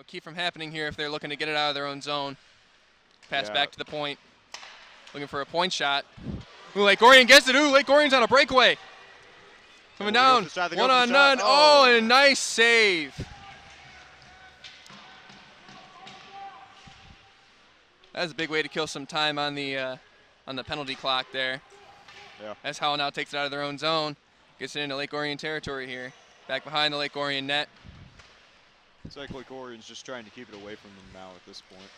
keep from happening here if they're looking to get it out of their own zone. Pass back to the point. Looking for a point shot. Ooh, Lake Orion gets it. Ooh, Lake Orion's on a breakaway. Coming down. One on none. Oh, and a nice save. That was a big way to kill some time on the penalty clock there. Yeah. As Howell now takes it out of their own zone. Gets it into Lake Orion territory here. Back behind the Lake Orion net. It's like Lake Orion's just trying to keep it away from them now at this point.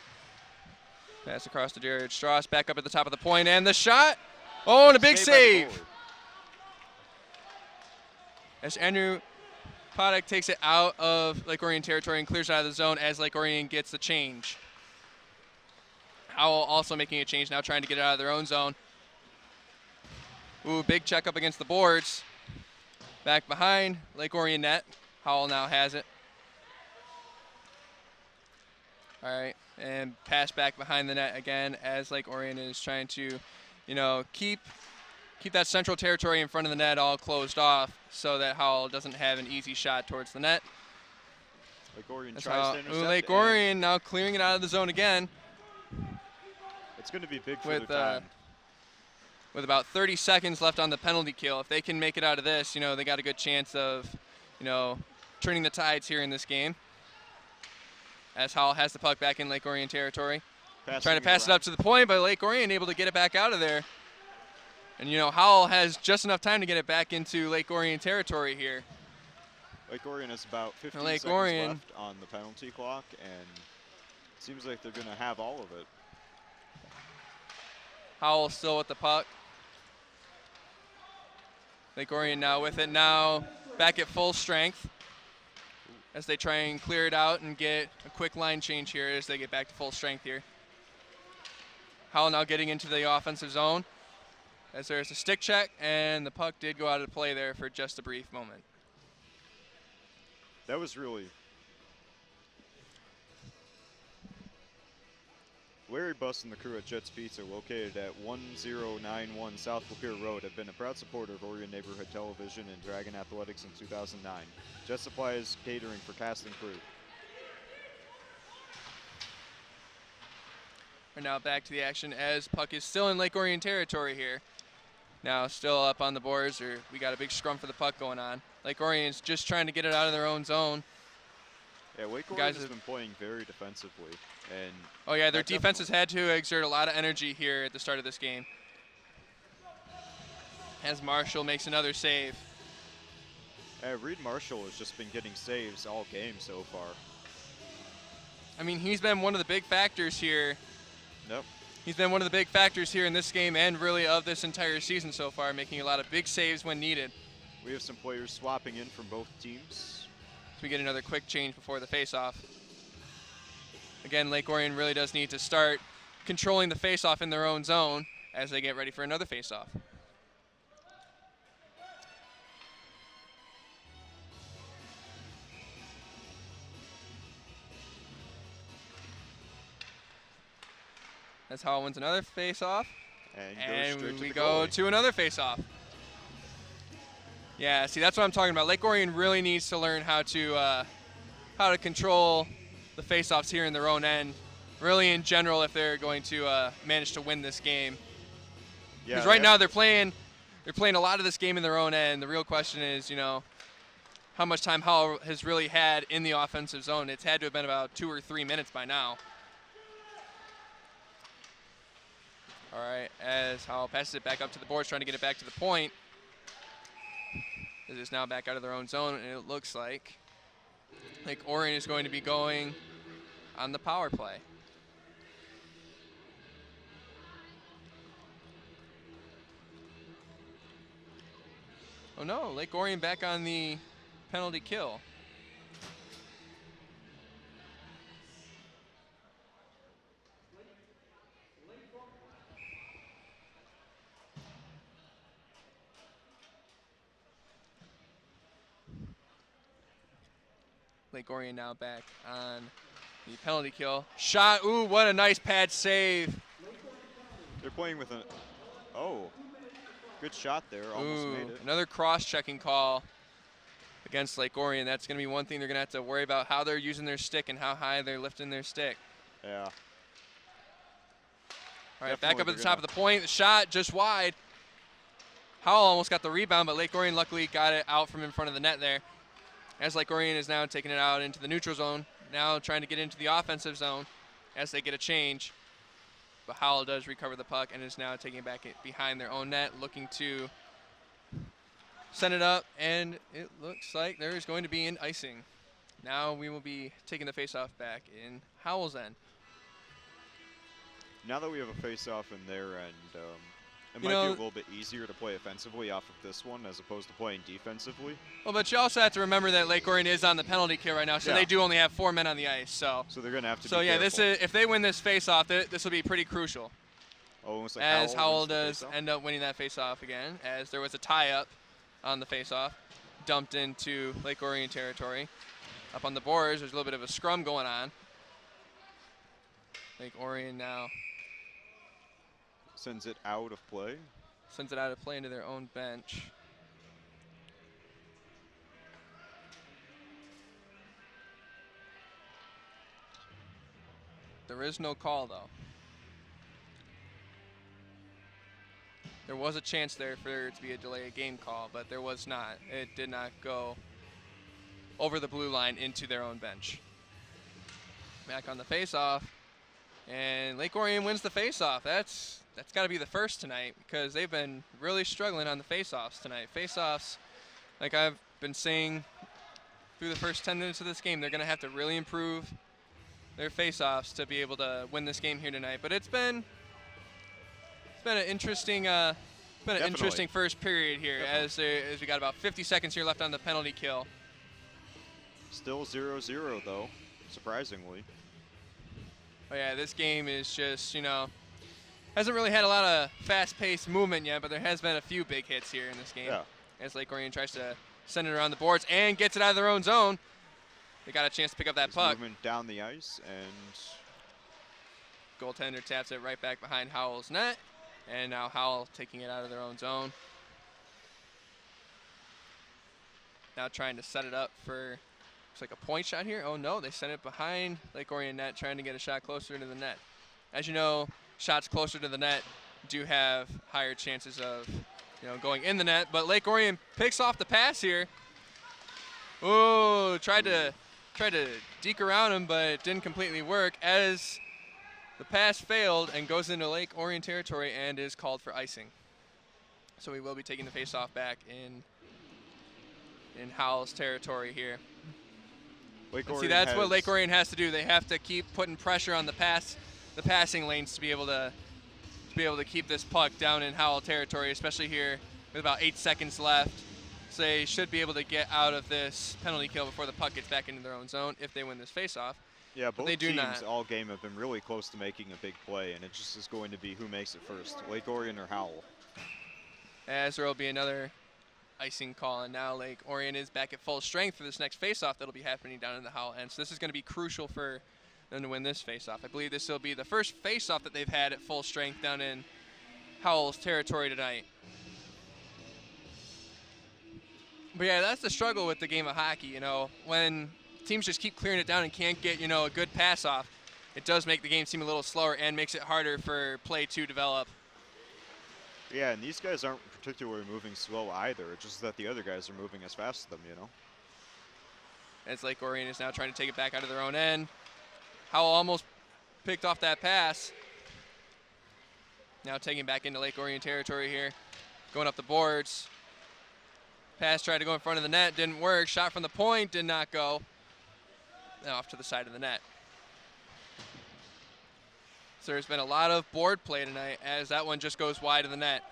Pass across to Jared Strauss. Back up at the top of the point. And the shot. Oh, and a big save. As Andrew Podek takes it out of Lake Orion territory and clears out of the zone as Lake Orion gets the change. Howell also making a change now, trying to get it out of their own zone. Ooh, big check up against the boards. Back behind Lake Orion net. Howell now has it. All right, and pass back behind the net again as Lake Orion is trying to, keep that central territory in front of the net all closed off so that Howell doesn't have an easy shot towards the net. Lake Orion tries to intercept. Lake Orion now clearing it out of the zone again. It's going to be big for their time. With about 30 seconds left on the penalty kill, if they can make it out of this, they got a good chance of, turning the tides here in this game. As Howell has the puck back in Lake Orion territory. Trying to pass it up to the point, but Lake Orion able to get it back out of there. And, Howell has just enough time to get it back into Lake Orion territory here. Lake Orion has about 15 seconds left on the penalty clock, and it seems like they're going to have all of it. Howell still with the puck. Lake Orion now with it. Now back at full strength as they try and clear it out and get a quick line change here as they get back to full strength here. Howell now getting into the offensive zone as there's a stick check, and the puck did go out of play there for just a brief moment. That was really... Larry Buss and the crew at Jets Pizza, located at 1091 South Lapeer Road, have been a proud supporter of Orion Neighborhood Television and Dragon Athletics since 2009. Jet supplies catering for cast and crew. We're now back to the action as puck is still in Lake Orion territory here. Now still up on the boards, or we got a big scrum for the puck going on. Lake Orion's just trying to get it out of their own zone. Yeah, Lake Orion has been playing very defensively. And their defense has had to exert a lot of energy here at the start of this game. As Marshall makes another save. Reed Marshall has just been getting saves all game so far. I mean, he's been one of the big factors here. Yep. He's been one of the big factors here in this game and really of this entire season so far, making a lot of big saves when needed. We have some players swapping in from both teams. So we get another quick change before the face-off. Again, Lake Orion really does need to start controlling the face-off in their own zone as they get ready for another face-off. As Howell wins another face-off. And we go to another face-off. Yeah, see, that's what I'm talking about. Lake Orion really needs to learn how to control the face-offs here in their own end. Really, in general, if they're going to manage to win this game. Because right now they're playing a lot of this game in their own end. The real question is, how much time Howell has really had in the offensive zone. It's had to have been about 2 or 3 minutes by now. All right, as Howell passes it back up to the boards, trying to get it back to the point. It is now back out of their own zone, and it looks like Lake Orion is going to be going on the power play. Oh no, Lake Orion back on the penalty kill. Lake Orion now back on the penalty kill. Shot, ooh, what a nice pad save. They're playing with good shot there, almost made it. Another cross-checking call against Lake Orion. That's going to be one thing they're going to have to worry about, how they're using their stick and how high they're lifting their stick. Yeah. All right, back up at the top of the point. The shot just wide. Howell almost got the rebound, but Lake Orion luckily got it out from in front of the net there. As Lake Orion is now taking it out into the neutral zone, now trying to get into the offensive zone as they get a change. But Howell does recover the puck and is now taking it back behind their own net, looking to send it up, and it looks like there is going to be an icing. Now we will be taking the faceoff back in Howell's end. Now that we have a face-off in their end, it might be a little bit easier to play offensively off of this one as opposed to playing defensively. Well, but you also have to remember that Lake Orion is on the penalty kill right now, so they do only have 4 men on the ice. So they're going to have to be careful. This is, if they win this face-off, this will be pretty crucial. Oh, almost like as Howell does end up winning that face-off again, as there was a tie-up on the face-off, dumped into Lake Orion territory. Up on the boards, there's a little bit of a scrum going on. Lake Orion now sends it out of play. Sends it out of play into their own bench. There is no call, though. There was a chance there for there to be a delay of game call, but there was not. It did not go over the blue line into their own bench. Back on the face-off, and Lake Orion wins the face-off. That's got to be the first tonight, because they've been really struggling on the face-offs tonight. Face-offs, like I've been saying through the first 10 minutes of this game, they're going to have to really improve their face-offs to be able to win this game here tonight. But it's been an interesting interesting first period here, as we got about 50 seconds here left on the penalty kill. Still 0-0 though, surprisingly. Oh yeah, this game is just, hasn't really had a lot of fast-paced movement yet, but there has been a few big hits here in this game. Yeah. As Lake Orion tries to send it around the boards and gets it out of their own zone. They got a chance to pick up that puck. Movement down the ice, and goaltender taps it right back behind Howell's net. And now Howell taking it out of their own zone. Now trying to set it up for, looks like a point shot here. Oh no, they sent it behind Lake Orion net, trying to get a shot closer to the net. As you know, shots closer to the net do have higher chances of, going in the net. But Lake Orion picks off the pass here. Oh, tried to deke around him, but it didn't completely work, as the pass failed and goes into Lake Orion territory and is called for icing. So we will be taking the face-off back in Howell's territory here. See, that's what Lake Orion has to do. They have to keep putting pressure on the passing lanes to be able to keep this puck down in Howell territory, especially here with about 8 seconds left. So they should be able to get out of this penalty kill before the puck gets back into their own zone if they win this face-off. Yeah, both teams all game have been really close to making a big play, and it just is going to be who makes it first, Lake Orion or Howell. As there will be another icing call, and now Lake Orion is back at full strength for this next face-off that'll be happening down in the Howell end. So this is going to be crucial for them to win this face-off. I believe this will be the first face-off that they've had at full strength down in Howell's territory tonight. But yeah, that's the struggle with the game of hockey, when teams just keep clearing it down and can't get, a good pass off, it does make the game seem a little slower and makes it harder for play to develop. Yeah, and these guys aren't particularly moving slow either. It's just that the other guys are moving as fast as them, As Lake Orion is now trying to take it back out of their own end. Howell almost picked off that pass. Now taking it back into Lake Orion territory here. Going up the boards. Pass tried to go in front of the net, didn't work. Shot from the point, did not go. Now off to the side of the net. So there's been a lot of board play tonight, as that one just goes wide of the net.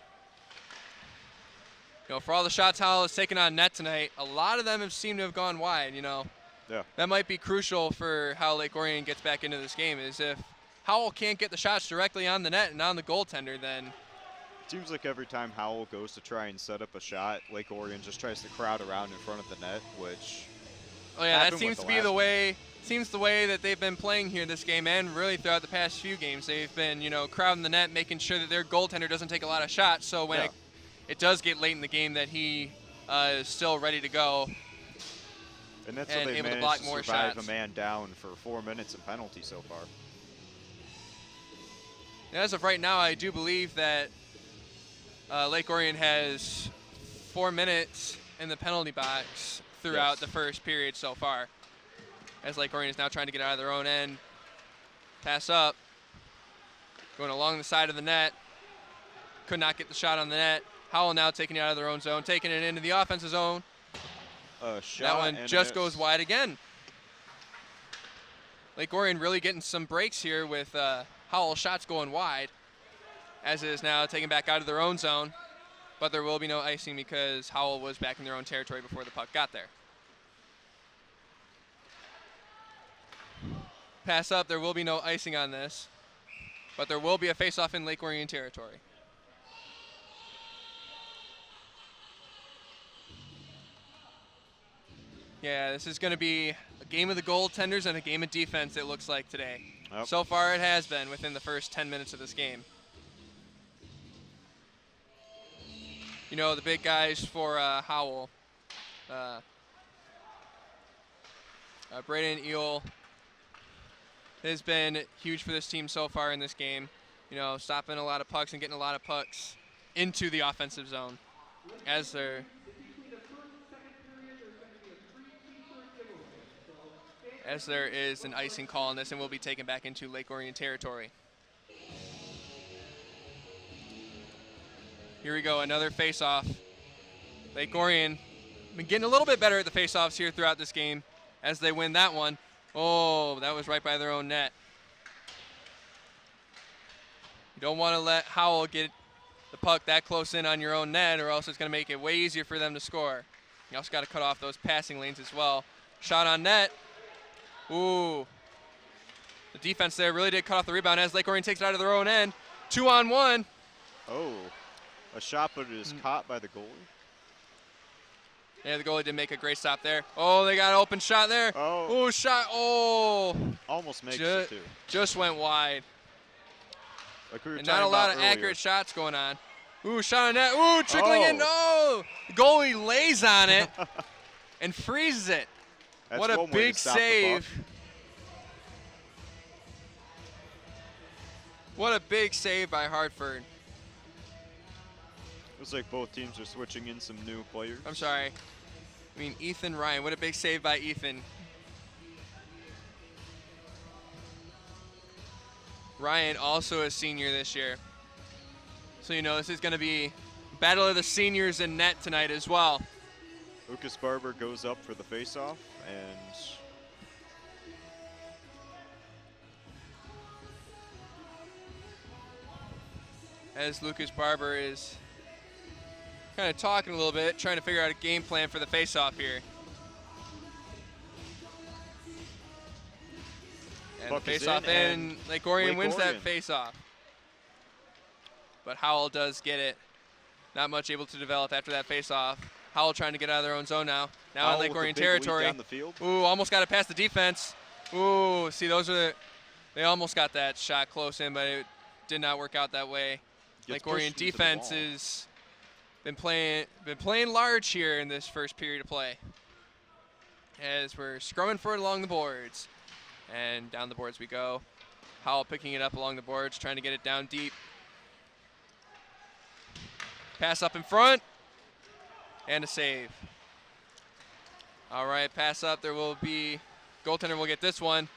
For all the shots Howell has taken on net tonight, a lot of them have seemed to have gone wide, Yeah. That might be crucial for how Lake Orion gets back into this game, is if Howell can't get the shots directly on the net and on the goaltender, then seems like every time Howell goes to try and set up a shot, Lake Orion just tries to crowd around in front of the net, which that seems to be the way that they've been playing here this game, and really throughout the past few games. They've been, crowding the net, making sure that their goaltender doesn't take a lot of shots, so when it does get late in the game that he is still ready to go And that's what they've able to managed block to more survive shots. a man down for 4 minutes in penalty so far. And as of right now, I do believe that Lake Orion has 4 minutes in the penalty box throughout the first period so far. As Lake Orion is now trying to get out of their own end. Pass up. Going along the side of the net. Could not get the shot on the net. Howell now taking it out of their own zone, taking it into the offensive zone. That one just goes wide again. Lake Orion really getting some breaks here with Howell shots going wide, as it is now taken back out of their own zone. But there will be no icing because Howell was back in their own territory before the puck got there. Pass up, there will be no icing on this, but there will be a face-off in Lake Orion territory. Yeah, this is going to be a game of the goaltenders and a game of defense, it looks like today. Yep. So far it has been within the first 10 minutes of this game. You know, the big guys for Howell, Braden Eel has been huge for this team so far in this game. You know, stopping a lot of pucks and getting a lot of pucks into the offensive zone as there is an icing call on this, and will be taken back into Lake Orion territory. Here we go, another face-off. Lake Orion been getting a little bit better at the face-offs here throughout this game as they win that one. Oh, that was right by their own net. You don't want to let Howell get the puck that close in on your own net, or else it's going to make it way easier for them to score. You also got to cut off those passing lanes as well. Shot on net. Ooh. The defense there really did cut off the rebound as Lake Orion takes it out of their own end. 2-on-1. Oh, a shot, but it is caught by the goalie. Yeah, the goalie did make a great stop there. Oh, they got an open shot there. Oh. Ooh, shot. Oh. Almost makes it, too. Just went wide. Like we were and not a lot of earlier. accurate shots going on. Ooh, shot on net. Ooh, trickling in. Oh, the goalie lays on it and freezes it. That's what a one way big to stop the save. puck. What a big save by Hartford. Looks like both teams are switching in some new players. I'm sorry. I mean, Ethan Ryan. What a big save by Ethan. Ryan, also a senior this year. So, you know, this is going to be battle of the seniors in net tonight as well. Lucas Barber goes up for the faceoff, and as Lucas Barber is kind of talking a little bit, trying to figure out a game plan for the faceoff here. And puck the is faceoff in, Lake Orion wins Orion. that faceoff. But Howell does get it. Not much able to develop after that faceoff. Howell trying to get out of their own zone now. Now Howell in Lake with a Orion big lead territory. down the field. Ooh, almost got it past the defense. Ooh, see, those are they almost got that shot close in, but it did not work out that way. Gets Lake Orion pushed into the defense wall. has been playing large here in this first period of play. As we're scrumming for it along the boards. And down the boards we go. Howell picking it up along the boards, trying to get it down deep. Pass up in front. And a save. All right, pass up. There will be, goaltender will get this one.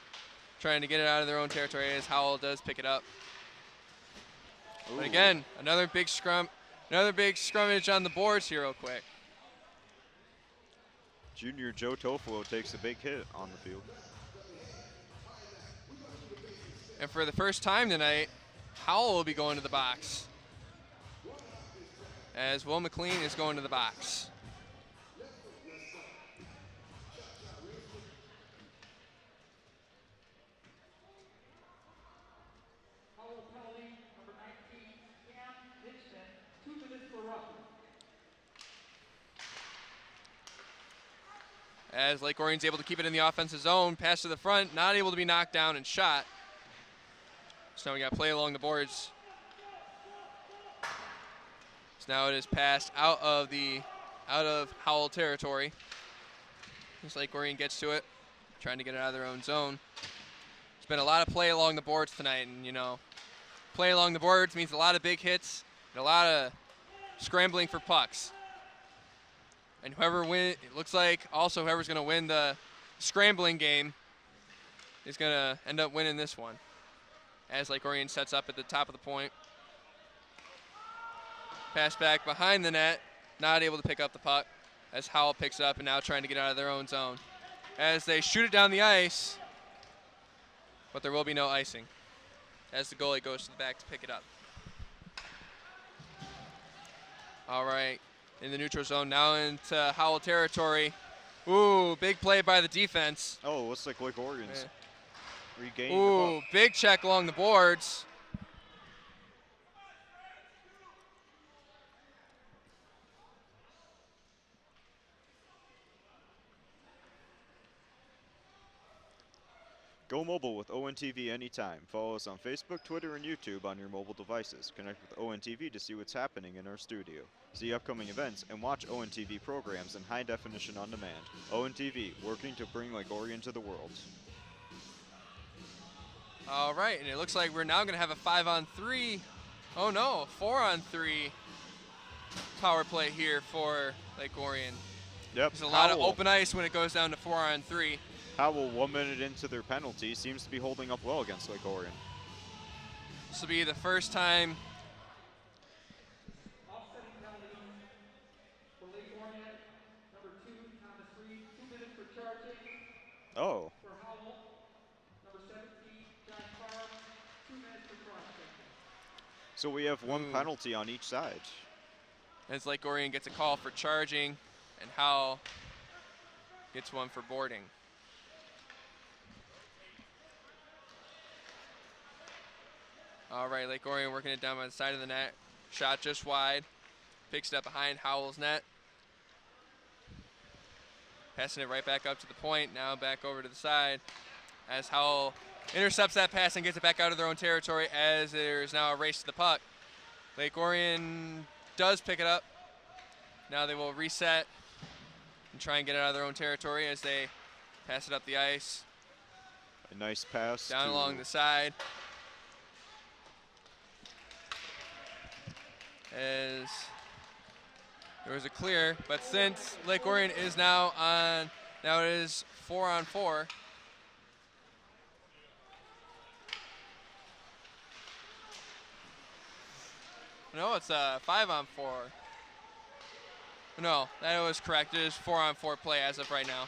Trying to get it out of their own territory as Howell does pick it up. Ooh. But again, another big scrummage on the boards here real quick. Junior Joe Tofolo takes a big hit on the field. And for the first time tonight, Howell will be going to the box. As Will McLean is going to the box. As Lake Orion's able to keep it in the offensive zone, pass to the front, not able to be knocked down and shot. So now we got play along the boards. So now it is passed out of Howell territory. As Lake Orion gets to it, trying to get it out of their own zone. There's been a lot of play along the boards tonight, and, you know, play along the boards means a lot of big hits and a lot of scrambling for pucks. And whoever it looks like also whoever's going to win the scrambling game is going to end up winning this one. As Lake Orion sets up at the top of the point. Pass back behind the net, not able to pick up the puck as Howell picks it up and now trying to get out of their own zone. As they shoot it down the ice, but there will be no icing as the goalie goes to the back to pick it up. All right, in the neutral zone, now into Howell territory. Ooh, big play by the defense. Oh, looks like Lake Orion's regained the Ooh, puck. big check along the boards. Go mobile with ONTV anytime. Follow us on Facebook, Twitter, and YouTube on your mobile devices. Connect with ONTV to see what's happening in our studio. See upcoming events and watch ONTV programs in high definition on demand. ONTV, working to bring Lake Orion to the world. All right, and it looks like we're now going to have a 5-on-3. Oh no, 4-on-3 power play here for Lake Orion. Yep. There's a lot of open ice when it goes down to 4-on-3. Howell, 1 minute into their penalty, seems to be holding up well against Lake Orion. This will be the first time. Offsetting penalty for Lake Orion. Number 2, Thomas Reed, 2 minutes for charging. Oh. For Howell. Number 17, John Farr, 2 minutes for cross-checking. So we have one penalty on each side. As Lake Orion gets a call for charging, and Howell gets one for boarding. All right, Lake Orion working it down by the side of the net. Shot just wide. Picks it up behind Howell's net. Passing it right back up to the point. Now back over to the side as Howell intercepts that pass and gets it back out of their own territory as there's now a race to the puck. Lake Orion does pick it up. Now they will reset and try and get it out of their own territory as they pass it up the ice. A nice pass down along the side. As there was a clear, but since Lake Orion is now on, now it is 4-on-4. No, it's a 5-on-4. No, that was correct. It is 4-on-4 play as of right now.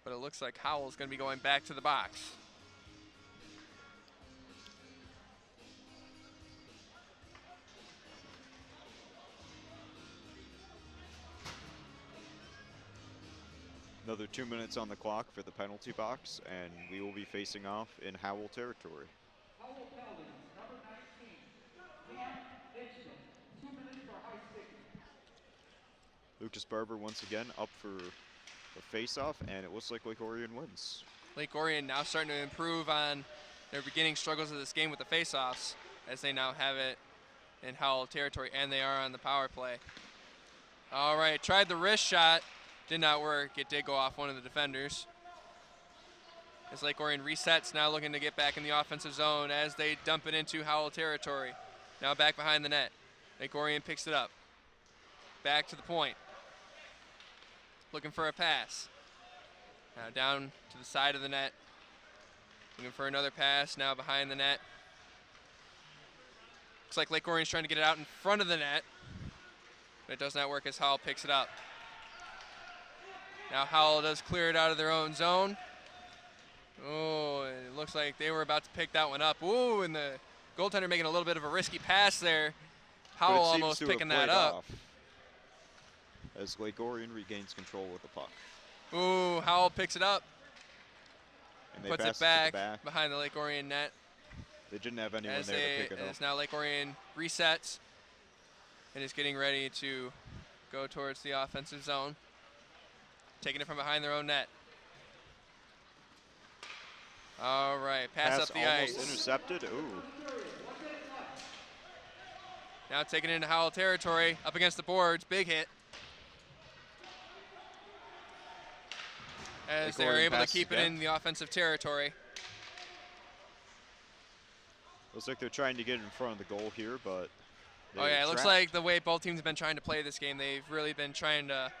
But it looks like Howell's going to be going back to the box. Another 2 minutes on the clock for the penalty box, and we will be facing off in Howell territory. Howell penalties, number 19, Liam Hitchman, 2 minutes for high sticking. Lucas Barber once again up for the face-off, and it looks like Lake Orion wins. Lake Orion now starting to improve on their beginning struggles of this game with the face-offs, as they now have it in Howell territory, and they are on the power play. All right, tried the wrist shot, did not work. It did go off one of the defenders. As Lake Orion resets, now looking to get back in the offensive zone as they dump it into Howell territory. Now back behind the net. Lake Orion picks it up. Back to the point. Looking for a pass. Now down to the side of the net. Looking for another pass, now behind the net. Looks like Lake Orion's trying to get it out in front of the net, but it does not work as Howell picks it up. Now Howell does clear it out of their own zone. Oh, it looks like they were about to pick that one up. Ooh, and the goaltender making a little bit of a risky pass there. Howell almost picking that up. As Lake Orion regains control with the puck. Ooh, Howell picks it up. And they puts pass it back behind the Lake Orion net. They didn't have anyone there to pick it up. As now Lake Orion resets and is getting ready to go towards the offensive zone. Taking it from behind their own net. All right, pass up the almost ice. Intercepted. Ooh. Now taking it into Howell territory, up against the boards, big hit. As they're able to keep it in the offensive territory. Looks like they're trying to get in front of the goal here, but oh yeah, it looks like the way both teams have been trying to play this game, they've really been trying to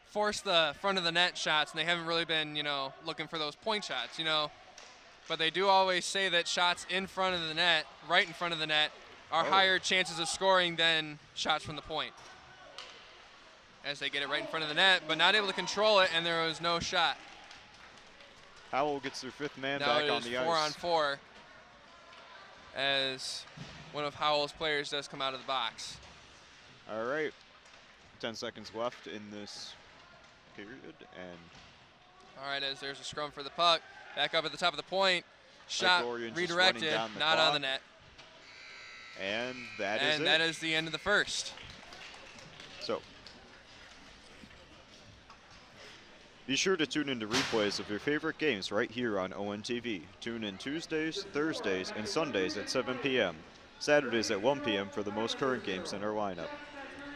force the front of the net shots, and they haven't really been, looking for those point shots, But they do always say that shots in front of the net, right in front of the net, are higher chances of scoring than shots from the point. As they get it right in front of the net, but not able to control it, and there was no shot. Howell gets their 5th man now back on the ice. 4-on-4 as one of Howell's players does come out of the box. All right, 10 seconds left in this period, and all right, as there's a scrum for the puck, back up at the top of the point, shot redirected, not on the net. And that is it. And that is the end of the first. So, be sure to tune into replays of your favorite games right here on ONTV. Tune in Tuesdays, Thursdays, and Sundays at 7 p.m. Saturdays at 1 p.m. for the most current games in our lineup.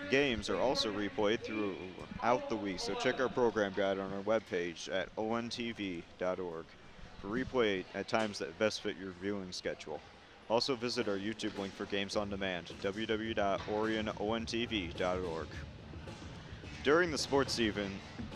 Games are also replayed throughout the week, so check our program guide on our webpage at ontv.org for replay at times that best fit your viewing schedule. Also visit our YouTube link for games on demand, www.orionontv.org. During the sports season,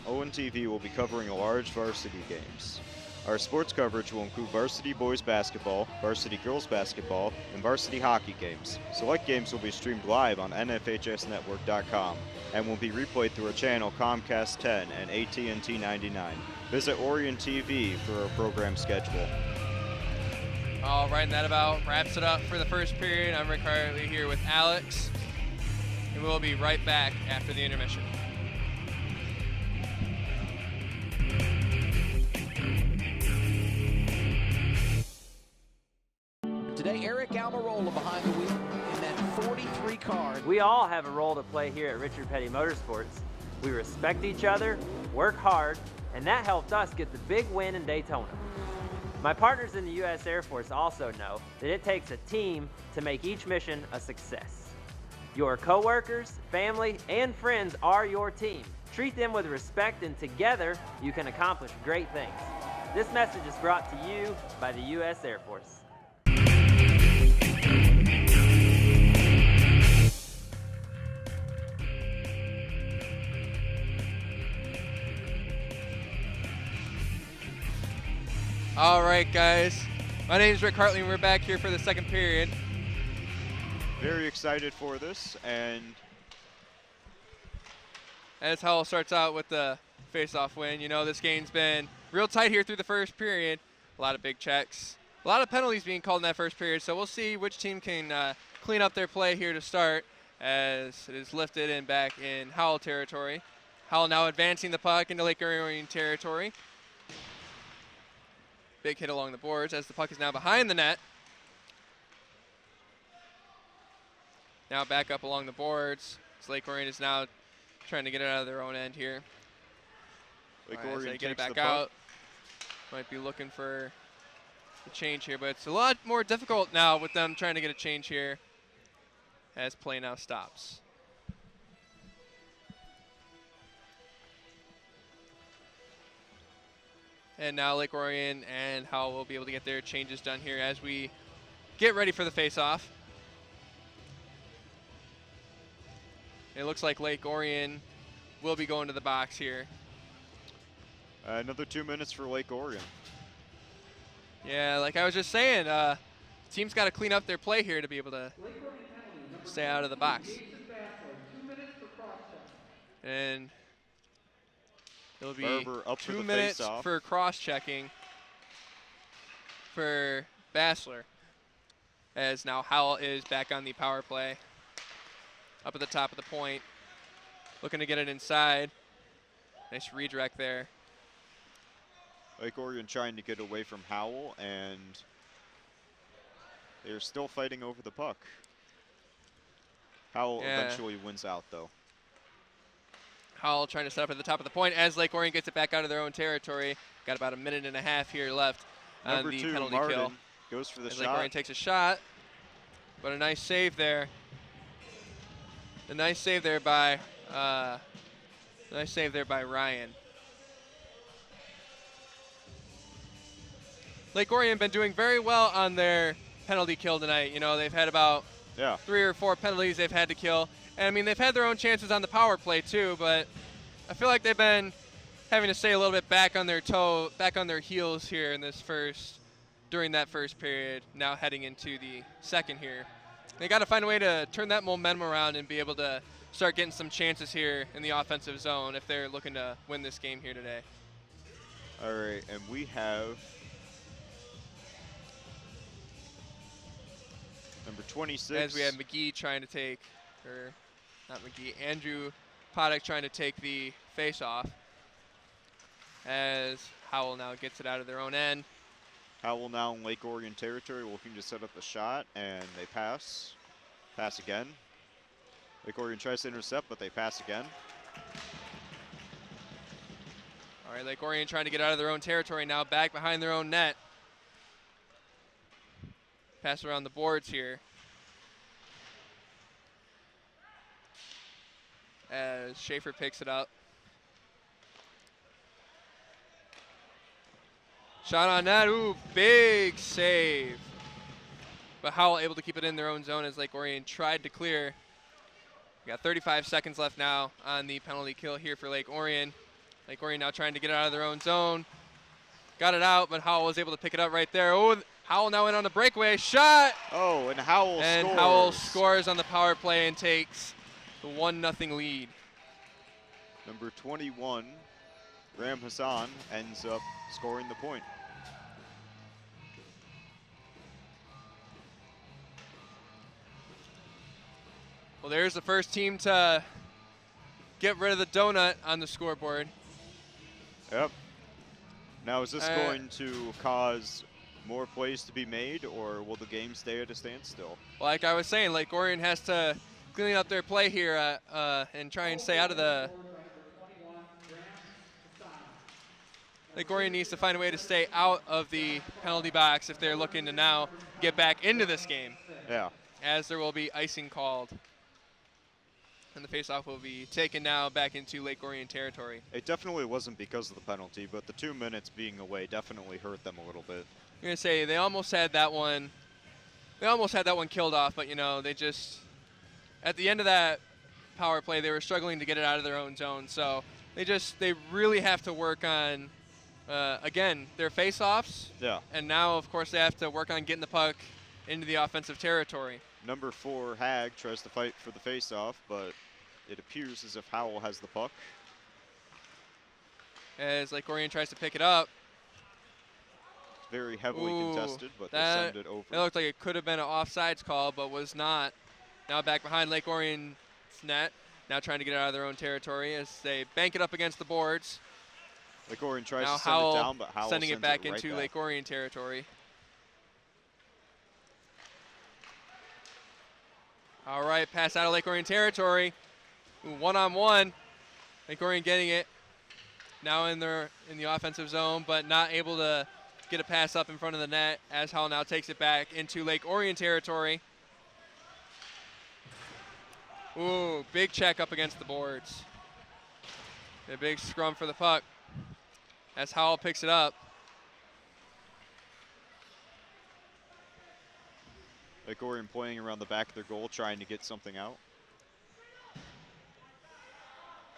ONTV will be covering a large varsity games. Our sports coverage will include varsity boys basketball, varsity girls basketball, and varsity hockey games. Select games will be streamed live on nfhsnetwork.com and will be replayed through our channel Comcast 10 and AT&T 99. Visit Orion TV for our program schedule. All right, and that about wraps it up for the first period. I'm Rick Hartley here with Alex, and we'll be right back after the intermission. Today, Eric Almirola behind the wheel in that 43 car. We all have a role to play here at Richard Petty Motorsports. We respect each other, work hard, and that helped us get the big win in Daytona. My partners in the U.S. Air Force also know that it takes a team to make each mission a success. Your coworkers, family, and friends are your team. Treat them with respect, and together you can accomplish great things. This message is brought to you by the U.S. Air Force. All right, guys. My name is Rick Hartley, and we're back here for the second period. Very excited for this, and as Howell starts out with the face-off win, this game's been real tight here through the first period. A lot of big checks. A lot of penalties being called in that first period, so we'll see which team can clean up their play here to start as it is lifted and back in Howell territory. Howell now advancing the puck into Lake Orion territory. Big hit along the boards as the puck is now behind the net. Now back up along the boards. So Lake Orion is now trying to get it out of their own end here. Lake Orion takes get it back the out. Might be looking for a change here, but it's a lot more difficult now with them trying to get a change here as play now stops. And now Lake Orion and Howell will be able to get their changes done here as we get ready for the face-off. It looks like Lake Orion will be going to the box here. Another 2 minutes for Lake Orion. Yeah, like I was just saying, the team's got to clean up their play here to be able to stay out of the box. And it'll be 2 minutes for cross-checking for Bassler, as now Howell is back on the power play. Up at the top of the point, looking to get it inside. Nice redirect there. Lake Orion trying to get away from Howell, and they're still fighting over the puck. Howell eventually wins out, though. Howell trying to set up at the top of the point as Lake Orion gets it back out of their own territory. Got about a minute and a half here left on the penalty kill. Goes for the shot. Lake Orion takes a shot, but a nice save there A nice save there by Ryan. Lake Orion been doing very well on their penalty kill tonight. You know, they've had about 3 or 4 penalties they've had to kill. And I mean, they've had their own chances on the power play too, but I feel like they've been having to stay a little bit back on their heels here in this during that first period, now heading into the second here. They got to find a way to turn that momentum around and be able to start getting some chances here in the offensive zone if they're looking to win this game here today. All right, and we have number 26. As we have McGee trying to take, or not McGee, Andrew Poddock trying to take the face-off. As Howell now gets it out of their own end. Howell now in Lake Orion territory, looking to set up a shot, and they pass. Pass again. Lake Orion tries to intercept, but they pass again. All right, Lake Orion trying to get out of their own territory now, back behind their own net. Pass around the boards here. As Schaefer picks it up. Shot on net, ooh, big save. But Howell able to keep it in their own zone as Lake Orion tried to clear. We got 35 seconds left now on the penalty kill here for Lake Orion. Lake Orion now trying to get it out of their own zone. Got it out, but Howell was able to pick it up right there. Oh, Howell now in on the breakaway, shot! Oh, and Howell scores. And Howell scores on the power play and takes the 1-0 lead. Number 21, Ram Hassan, ends up scoring the point. Well, there's the first team to get rid of the donut on the scoreboard. Yep. Now, is this going to cause more plays to be made, or will the game stay at a standstill? Like I was saying, Lake Orion has to clean up their play here and try and stay out of the... Lake Orion needs to find a way to stay out of the penalty box if they're looking to now get back into this game. Yeah. As there will be icing called. And the faceoff will be taken now back into Lake Orion territory. It definitely wasn't because of the penalty, but the 2 minutes being away definitely hurt them a little bit. I'm gonna say they almost had that one. They almost had that one killed off, but you know they just at the end of that power play they were struggling to get it out of their own zone. So they really have to work on again their faceoffs. Yeah. And now of course they have to work on getting the puck into the offensive territory. Number 4, Hag, tries to fight for the faceoff, but it appears as if Howell has the puck. As Lake Orion tries to pick it up. It's very heavily contested, but they send it over. It looked like it could have been an offsides call, but was not. Now back behind Lake Orion's net. Now trying to get out of their own territory as they bank it up against the boards. Lake Orion tries now to send it down, but Howell sending sends it back right into back. Lake Orion territory. All right, pass out of Lake Orion territory. Ooh, one-on-one. Lake Orion getting it. Now in the offensive zone, but not able to get a pass up in front of the net as Howell now takes it back into Lake Orion territory. Ooh, big check up against the boards. A big scrum for the puck as Howell picks it up. Lake Orion playing around the back of their goal, trying to get something out.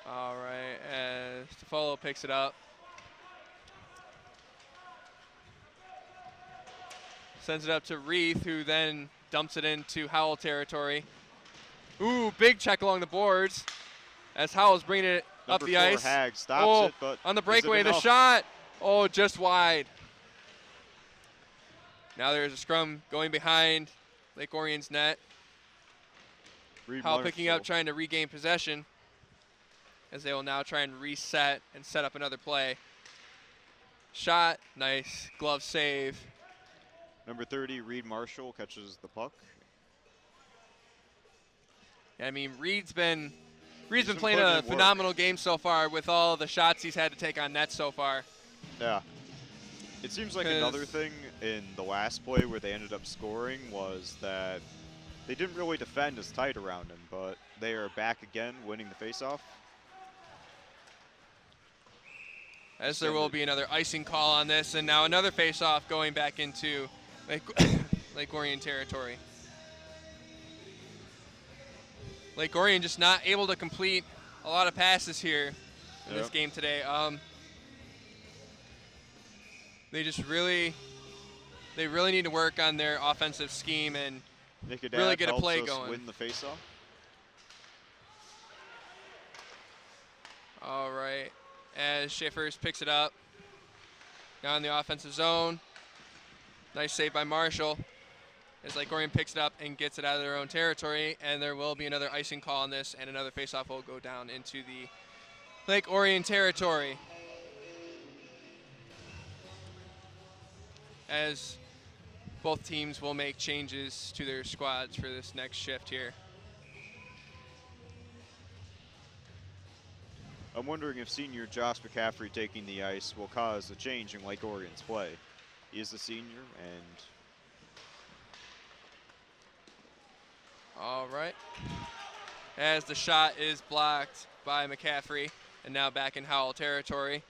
All right, as Toffolo picks it up. Sends it up to Reith, who then dumps it into Howell territory. Ooh, big check along the boards as Howell's bringing it up the ice. Hag stops it, but on the breakaway, the shot. Oh, just wide. Now there's a scrum going behind Lake Orion's net. Howell picking up, trying to regain possession as they will now try and reset and set up another play. Shot, nice glove save. Number 30, Reed Marshall, catches the puck. I mean, Reed's been playing a phenomenal game so far with all the shots he's had to take on net so far. Yeah. It seems like another thing in the last play where they ended up scoring was that they didn't really defend as tight around him, but They are back again, winning the faceoff. As there will be another icing call on this, and now another face-off going back into Lake Orion territory. Lake Orion just not able to complete a lot of passes here in this game today. They really need to work on their offensive scheme and really get a play going. Win the faceoff. All right, as Schaefer's picks it up. Now in the offensive zone. Nice save by Marshall. As Lake Orion picks it up and gets it out of their own territory, and there will be another icing call on this, and another faceoff will go down into the Lake Orion territory. As both teams will make changes to their squads for this next shift here. I'm wondering if senior Josh McCaffrey taking the ice will cause a change in Lake Orion's play. He is the senior, and all right. As the shot is blocked by McCaffrey, and now back in Howell territory.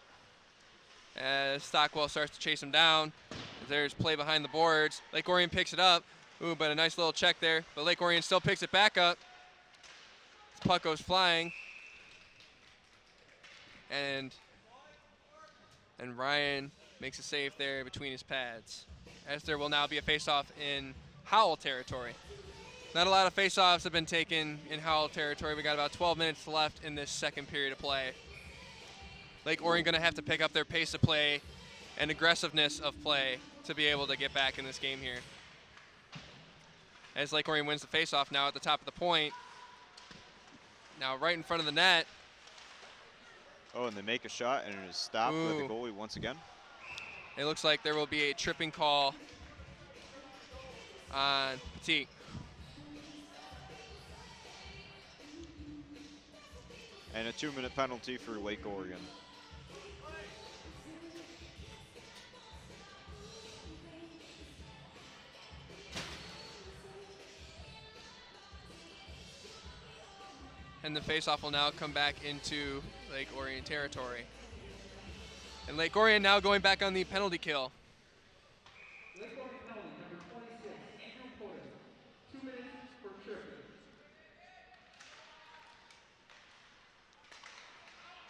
As Stockwell starts to chase him down. There's play behind the boards. Lake Orion picks it up. Ooh, but a nice little check there. But Lake Orion still picks it back up. This puck goes flying. And Ryan makes a save there between his pads. As there will now be a face-off in Howell territory. Not a lot of face-offs have been taken in Howell territory. We got about 12 minutes left in this second period of play. Lake Orion going to have to pick up their pace of play and aggressiveness of play to be able to get back in this game here. As Lake Orion wins the face-off now at the top of the point. Now right in front of the net. Oh, and they make a shot, and it is stopped by the goalie once again. It looks like there will be a tripping call on Petit. And a 2-minute penalty for Lake Orion. And the faceoff will now come back into Lake Orion territory. And Lake Orion now going back on the penalty kill. Lake Orion penalty, number 26, Andrew Porter, 2 minutes for tripping.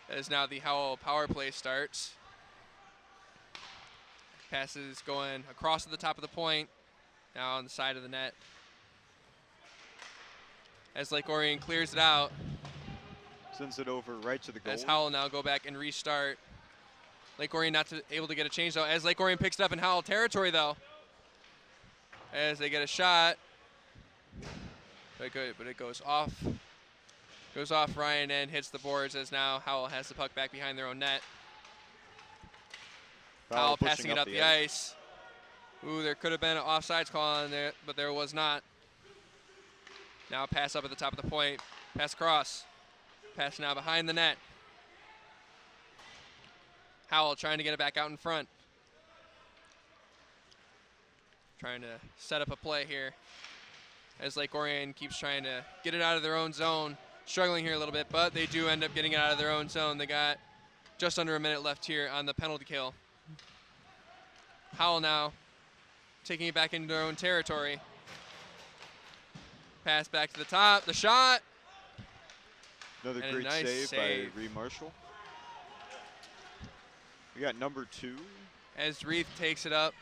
As now the Howell power play starts. Passes going across to the top of the point, now on the side of the net. As Lake Orion clears it out. Sends it over right to the goal. As Howell now go back and restart. Lake Orion not able to get a change though. As Lake Orion picks it up in Howell territory though. As they get a shot. But it goes off. Goes off Ryan and hits the boards as now Howell has the puck back behind their own net. Howell passing it up the ice. Ooh, there could have been an offsides call on there, but there was not. Now a pass up at the top of the point. Pass across. Pass now behind the net. Howell trying to get it back out in front. Trying to set up a play here. As Lake Orion keeps trying to get it out of their own zone. Struggling here a little bit, but they do end up getting it out of their own zone. They got just under a minute left here on the penalty kill. Howell now taking it back into their own territory. Pass back to the top, the shot. Another great nice save by Reed Marshall. We got number 2. As Reed takes it up.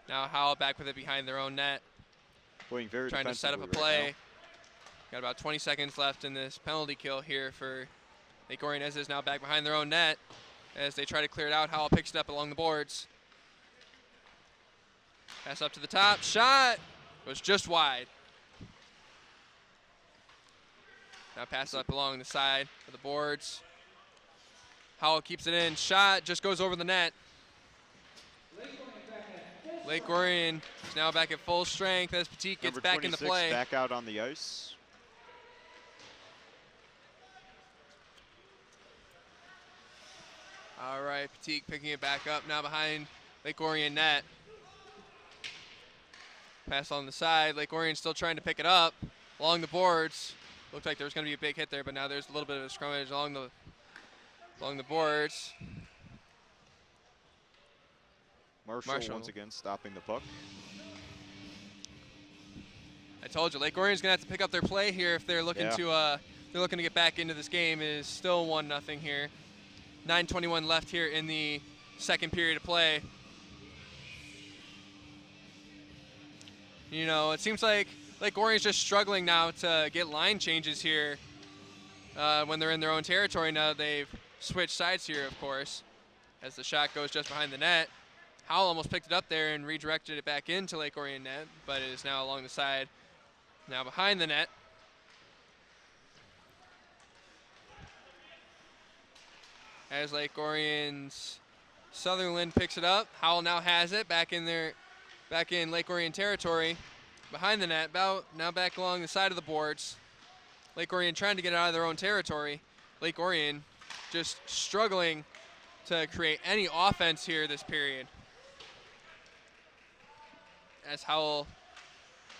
Now Howell back with it behind their own net. Playing very trying to set up a defensively play. right Got about 20 seconds left in this penalty kill here for Lake Orion, as is now back behind their own net. As they try to clear it out, Howell picks it up along the boards. Pass up to the top, shot was just wide. Now pass up along the side of the boards. Howell keeps it in, shot just goes over the net. Lake Orion is now back at full strength as Petit gets back into play. Back out on the ice. All right, Petit picking it back up now behind Lake Orion net. Pass on the side. Lake Orion still trying to pick it up along the boards. Looked like there was going to be a big hit there, but now there's a little bit of a scrummage along the boards. Marshall once again stopping the puck. I told you, Lake Orion's going to have to pick up their play here if they're looking to get back into this game. It is still 1-0 here. 9:21 left here in the second period of play. You know, it seems like Lake Orion's just struggling now to get line changes here when they're in their own territory. Now they've switched sides here, of course, as the shot goes just behind the net. Howell almost picked it up there and redirected it back into Lake Orion net, but it is now along the side, now behind the net. As Lake Orion's Sutherland picks it up, Howell now has it back in Lake Orion territory, behind the net, now back along the side of the boards. Lake Orion trying to get out of their own territory. Lake Orion just struggling to create any offense here this period. As Howell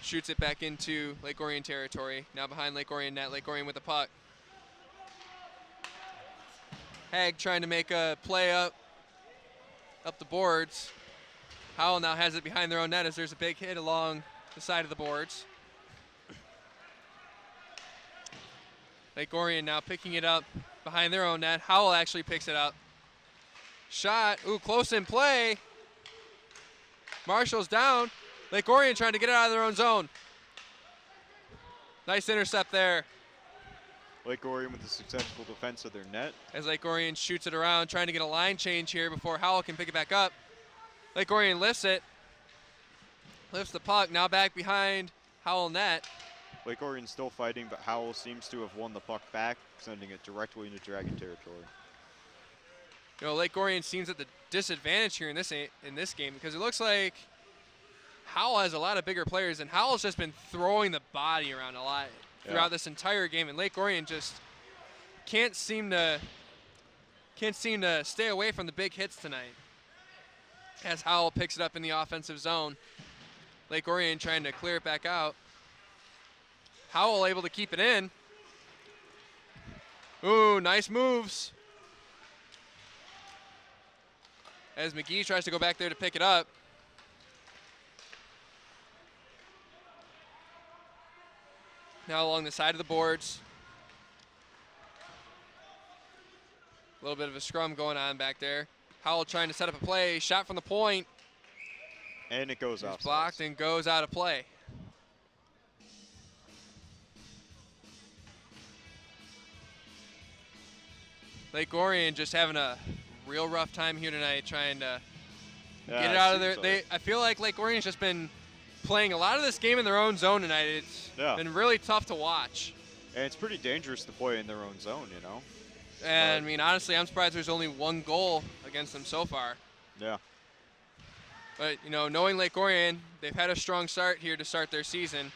shoots it back into Lake Orion territory, now behind Lake Orion net, Lake Orion with the puck. Haig trying to make a play up the boards. Howell now has it behind their own net as there's a big hit along the side of the boards. Lake Orion now picking it up behind their own net. Howell actually picks it up. Shot, close in play. Marshall's down. Lake Orion trying to get it out of their own zone. Nice intercept there. Lake Orion with the successful defense of their net. As Lake Orion shoots it around, trying to get a line change here before Howell can pick it back up. Lake Orion lifts it. Lifts the puck, now back behind Howell net. Lake Orion still fighting, but Howell seems to have won the puck back, sending it directly into Dragon territory. You know, Lake Orion seems at the disadvantage here in this game because it looks like Howell has a lot of bigger players, and Howell's just been throwing the body around a lot throughout this entire game, and Lake Orion just can't seem to stay away from the big hits tonight. As Howell picks it up in the offensive zone, Lake Orion trying to clear it back out. Howell able to keep it in. Ooh, nice moves. As McGee tries to go back there to pick it up. Now along the side of the boards. A little bit of a scrum going on back there. Howell trying to set up a play. Shot from the point. And it goes off. Blocked and goes out of play. Lake Orion just having a real rough time here tonight trying to get it out of there. I feel like Lake Orion's just been playing a lot of this game in their own zone tonight. It's been really tough to watch. And it's pretty dangerous to play in their own zone, you know. And I mean, honestly, I'm surprised there's only one goal against them so far. Yeah. But, you know, knowing Lake Orion, they've had a strong start here to start their season.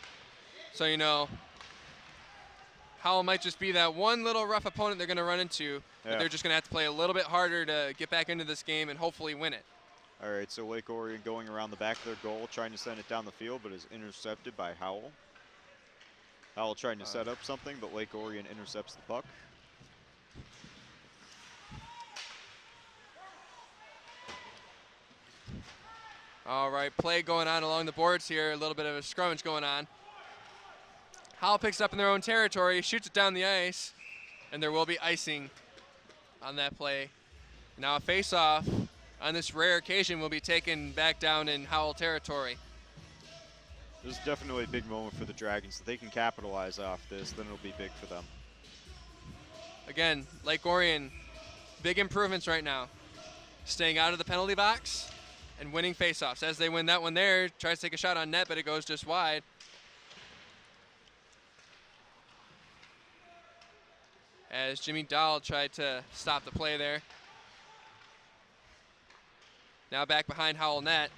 So, you know, Howell might just be that one little rough opponent they're going to run into. But they're just going to have to play a little bit harder to get back into this game and hopefully win it. All right, so Lake Orion going around the back of their goal, trying to send it down the field, but is intercepted by Howell. Howell trying to set up something, but Lake Orion intercepts the puck. All right, play going on along the boards here. A little bit of a scrummage going on. Howell picks it up in their own territory, shoots it down the ice, and there will be icing on that play. Now a face-off on this rare occasion will be taken back down in Howell territory. This is definitely a big moment for the Dragons. If they can capitalize off this, then it'll be big for them. Again, Lake Orion, big improvements right now. Staying out of the penalty box and winning faceoffs. As they win that one there, tries to take a shot on net, but it goes just wide. As Jimmy Dahl tried to stop the play there. Now back behind Howell net.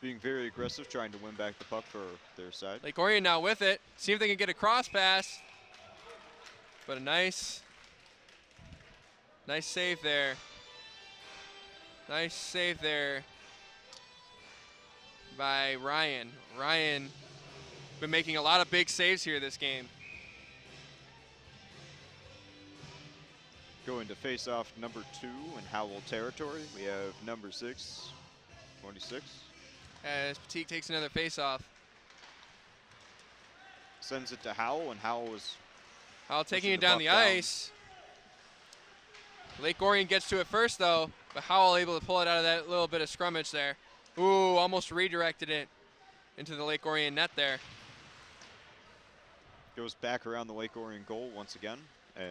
Being very aggressive, trying to win back the puck for their side. Lake Orion now with it. See if they can get a cross pass. But a nice save there. Nice save there by Ryan. Ryan been making a lot of big saves here this game. Going to face off number 2 in Howell territory. We have number 6, 26. As Petit takes another face-off. Sends it to Howell, and Howell is Howell taking pushing it down the puck down. ice. Lake Orion gets to it first, though, but Howell able to pull it out of that little bit of scrummage there. Ooh, almost redirected it into the Lake Orion net there. Goes back around the Lake Orion goal once again, and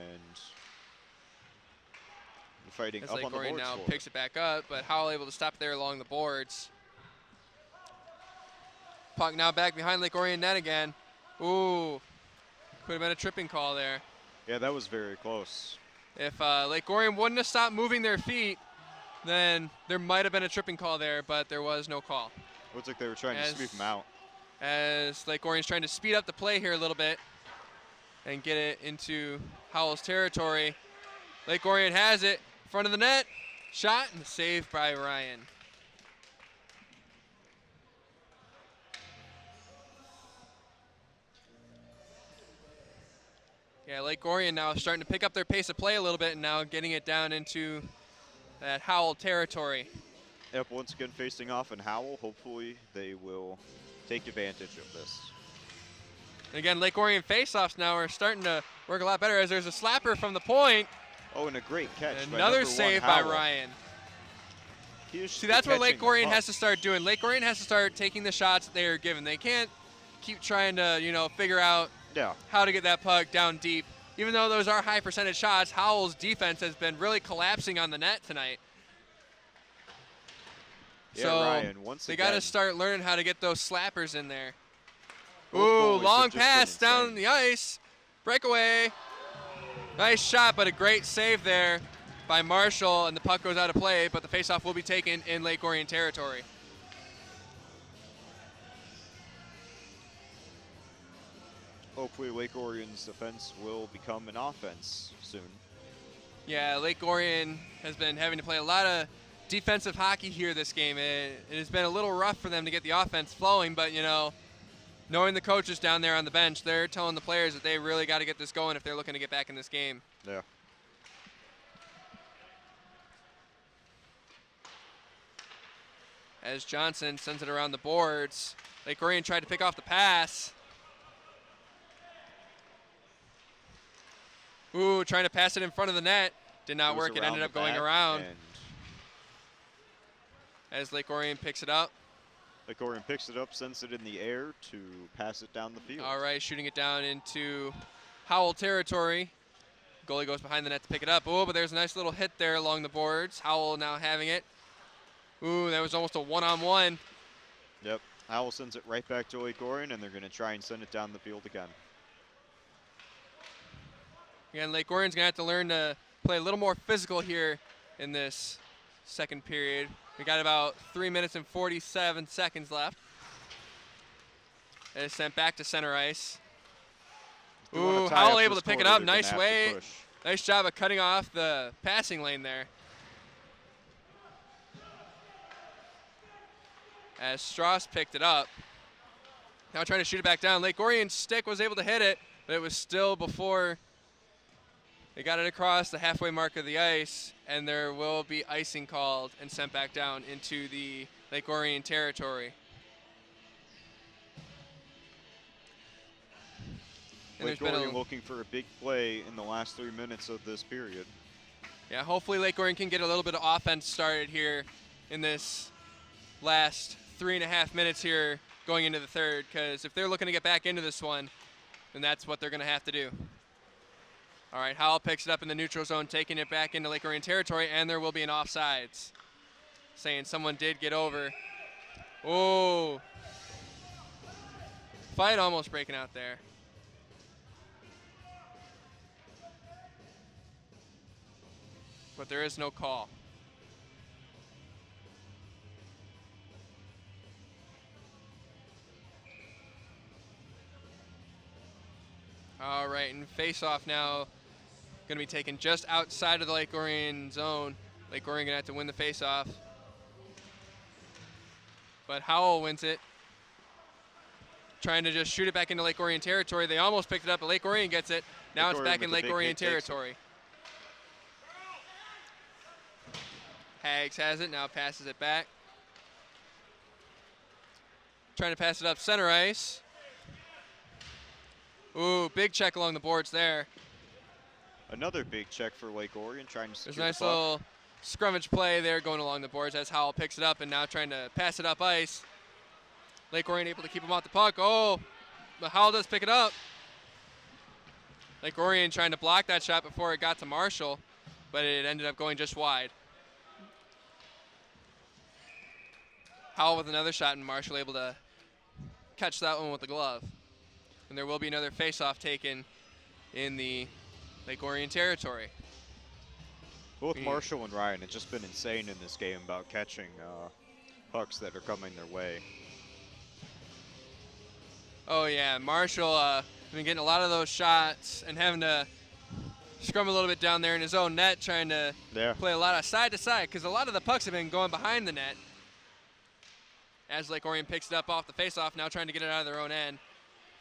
we're fighting As up Lake on the Orion boards now for it. picks it back up, but Howell able to stop there along the boards. Puck now back behind Lake Orion net again. Ooh, could have been a tripping call there. Yeah, that was very close. If Lake Orion wouldn't have stopped moving their feet, then there might have been a tripping call there, but there was no call. Looks like they were trying to sweep him out. As Lake Orion's trying to speed up the play here a little bit and get it into Howell's territory. Lake Orion has it in front of the net. Shot and saved by Ryan. Yeah, Lake Orion now starting to pick up their pace of play a little bit and now getting it down into that Howell territory. Yep, once again facing off in Howell. Hopefully they will take advantage of this. And again, Lake Orion faceoffs now are starting to work a lot better as there's a slapper from the point. Oh, and a great catch by Another number 1, save by Howell. Ryan. He is See, that's what Lake catching the Orion puck. has to start doing. Lake Orion has to start taking the shots that they are given. They can't keep trying to, figure out Yeah, how to get that puck down deep. Even though those are high percentage shots, Howell's defense has been really collapsing on the net tonight. yeah, So Ryan, once they again. got to start learning how to get those slappers in there. Both Ooh, goalies have long just been pass down insane. the ice. Breakaway. Nice shot, but a great save there by Marshall, and the puck goes out of play, but the faceoff will be taken in Lake Orion territory. Hopefully Lake Orion's defense will become an offense soon. Yeah, Lake Orion has been having to play a lot of defensive hockey here this game. It has been a little rough for them to get the offense flowing, but, knowing the coaches down there on the bench, they're telling the players that they really got to get this going if they're looking to get back in this game. Yeah. As Johnson sends it around the boards, Lake Orion tried to pick off the pass. Ooh, trying to pass it in front of the net. Did not Goes work. It ended around up the going back, around and as Lake Orion picks it up. Lake Orion picks it up, sends it in the air to pass it down the field. All right, shooting it down into Howell territory. Goalie goes behind the net to pick it up. Oh, but there's a nice little hit there along the boards. Howell now having it. Ooh, that was almost a one-on-one. Yep. Howell sends it right back to Lake Orion, and they're going to try and send it down the field again. Again, Lake Orion's going to have to learn to play a little more physical here in this second period. We got about 3 minutes and 47 seconds left. It is sent back to center ice. If they wanna Ooh, tie Howell up able this to pick it quarter, up. they're gonna Nice have to way. push. Nice job of cutting off the passing lane there. As Strauss picked it up. Now trying to shoot it back down. Lake Orion's stick was able to hit it, but it was still before they got it across the halfway mark of the ice, and there will be icing called and sent back down into the Lake Orion territory. And Lake there's been Orion looking for a big play in the last 3 minutes of this period. Yeah, hopefully Lake Orion can get a little bit of offense started here in this last 3.5 minutes here going into the third, because if they're looking to get back into this one, then that's what they're going to have to do. All right, Howell picks it up in the neutral zone, taking it back into Lake Orion territory, and there will be an offsides, saying someone did get over. Oh, fight almost breaking out there. But there is no call. All right, and face-off now going to be taken just outside of the Lake Orion zone. Lake Orion going to have to win the face-off. but Howell wins it. Trying to just shoot it back into Lake Orion territory. They almost picked it up, but Lake Orion gets it. Now it's back in Lake Orion territory. Hags has it, now passes it back. Trying to pass it up center ice. Ooh, big check along the boards there. Another big check for Lake Orion, trying to secure There's a nice the puck. little scrummage play there going along the boards as Howell picks it up and now trying to pass it up ice. Lake Orion able to keep him off the puck. Oh, but Howell does pick it up. Lake Orion trying to block that shot before it got to Marshall, but it ended up going just wide. Howell with another shot and Marshall able to catch that one with the glove. And there will be another face-off taken in the Lake Orion territory. Both Marshall and Ryan have just been insane in this game about catching pucks that are coming their way. Oh yeah, Marshall been getting a lot of those shots and having to scrum a little bit down there in his own net, trying to play a lot of side to side because a lot of the pucks have been going behind the net. As Lake Orion picks it up off the faceoff, now trying to get it out of their own end.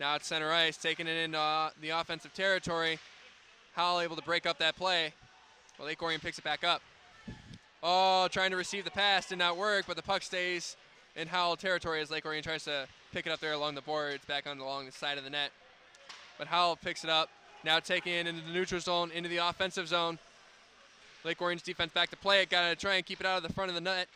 Now it's center ice, taking it into the offensive territory. Howell able to break up that play. Well, Lake Orion picks it back up. Oh, trying to receive the pass, did not work, but the puck stays in Howell territory as Lake Orion tries to pick it up there along the boards, back on along the side of the net. But Howell picks it up, now taking it into the neutral zone, into the offensive zone. Lake Orion's defense back to play it, gotta try and keep it out of the front of the net.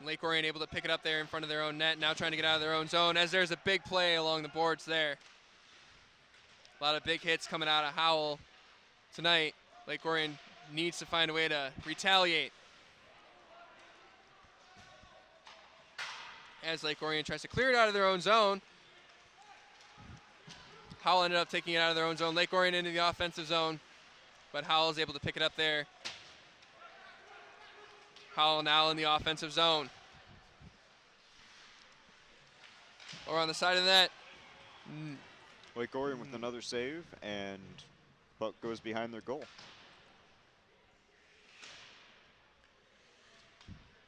Lake Orion able to pick it up there in front of their own net, now trying to get out of their own zone as there's a big play along the boards there. A lot of big hits coming out of Howell tonight. Lake Orion needs to find a way to retaliate. As Lake Orion tries to clear it out of their own zone. Howell ended up taking it out of their own zone. Lake Orion into the offensive zone, but Howell is able to pick it up there. Howell now in the offensive zone. Or on the side of the net. Lake Orion with another save, and puck goes behind their goal.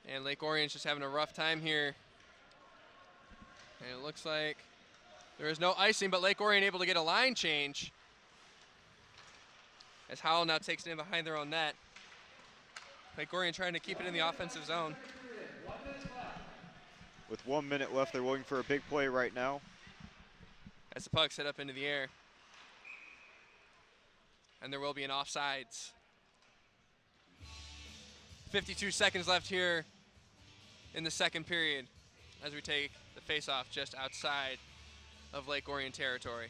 And Lake Orion's just having a rough time here. And it looks like there is no icing, but Lake Orion able to get a line change. As Howell now takes it in behind their own net. Lake Orion trying to keep it in the offensive zone. With 1 minute left, they're looking for a big play right now. As the puck's hit up into the air. And there will be an offsides. 52 seconds left here in the second period as we take the face-off just outside of Lake Orion territory.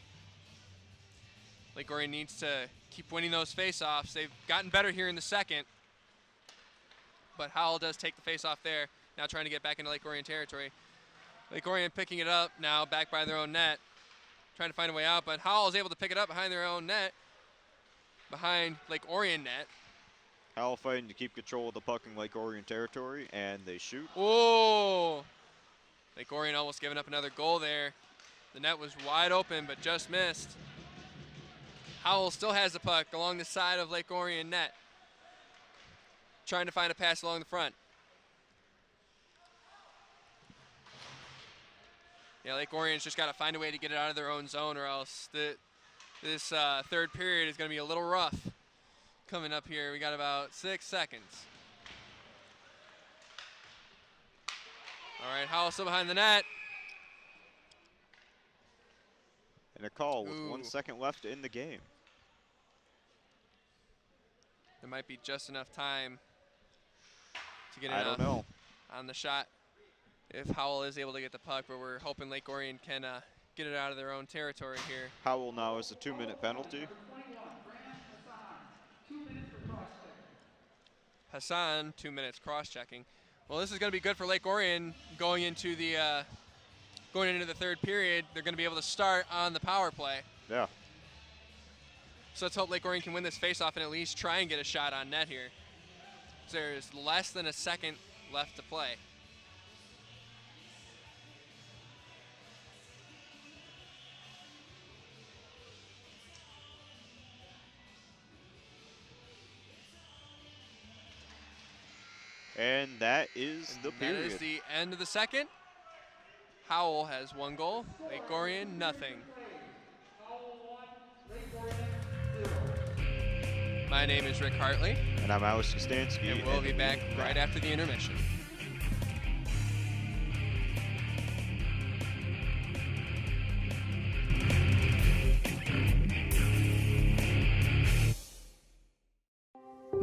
Lake Orion needs to keep winning those face-offs. They've gotten better here in the second. But Howell does take the face-off there, now trying to get back into Lake Orion territory. Lake Orion picking it up now, back by their own net, trying to find a way out, but Howell is able to pick it up behind their own net, behind Lake Orion net. Howell fighting to keep control of the puck in Lake Orion territory, and they shoot. Oh! Lake Orion almost giving up another goal there. The net was wide open, but just missed. Howell still has the puck along the side of Lake Orion net, trying to find a pass along the front. Yeah, Lake Orion's just got to find a way to get it out of their own zone, or else this third period is going to be a little rough coming up here. We got about 6 seconds. All right, Howell still behind the net. And a call with 1 second left in the game. There might be just enough time to get I don't know on the shot if Howell is able to get the puck, but we're hoping Lake Orion can get it out of their own territory here. Howell now has a 2-minute penalty. Hassan, 2 minutes cross-checking. Well, this is going to be good for Lake Orion going into the third period. They're going to be able to start on the power play. Yeah. So let's hope Lake Orion can win this face-off and at least try and get a shot on net here. There's less than a second left to play. And that is the period. That is the end of the second. Howell has 1 goal. Lake Orion, nothing. My name is Rick Hartley. And I'm Alex Kostansky. And we'll be back right after the intermission.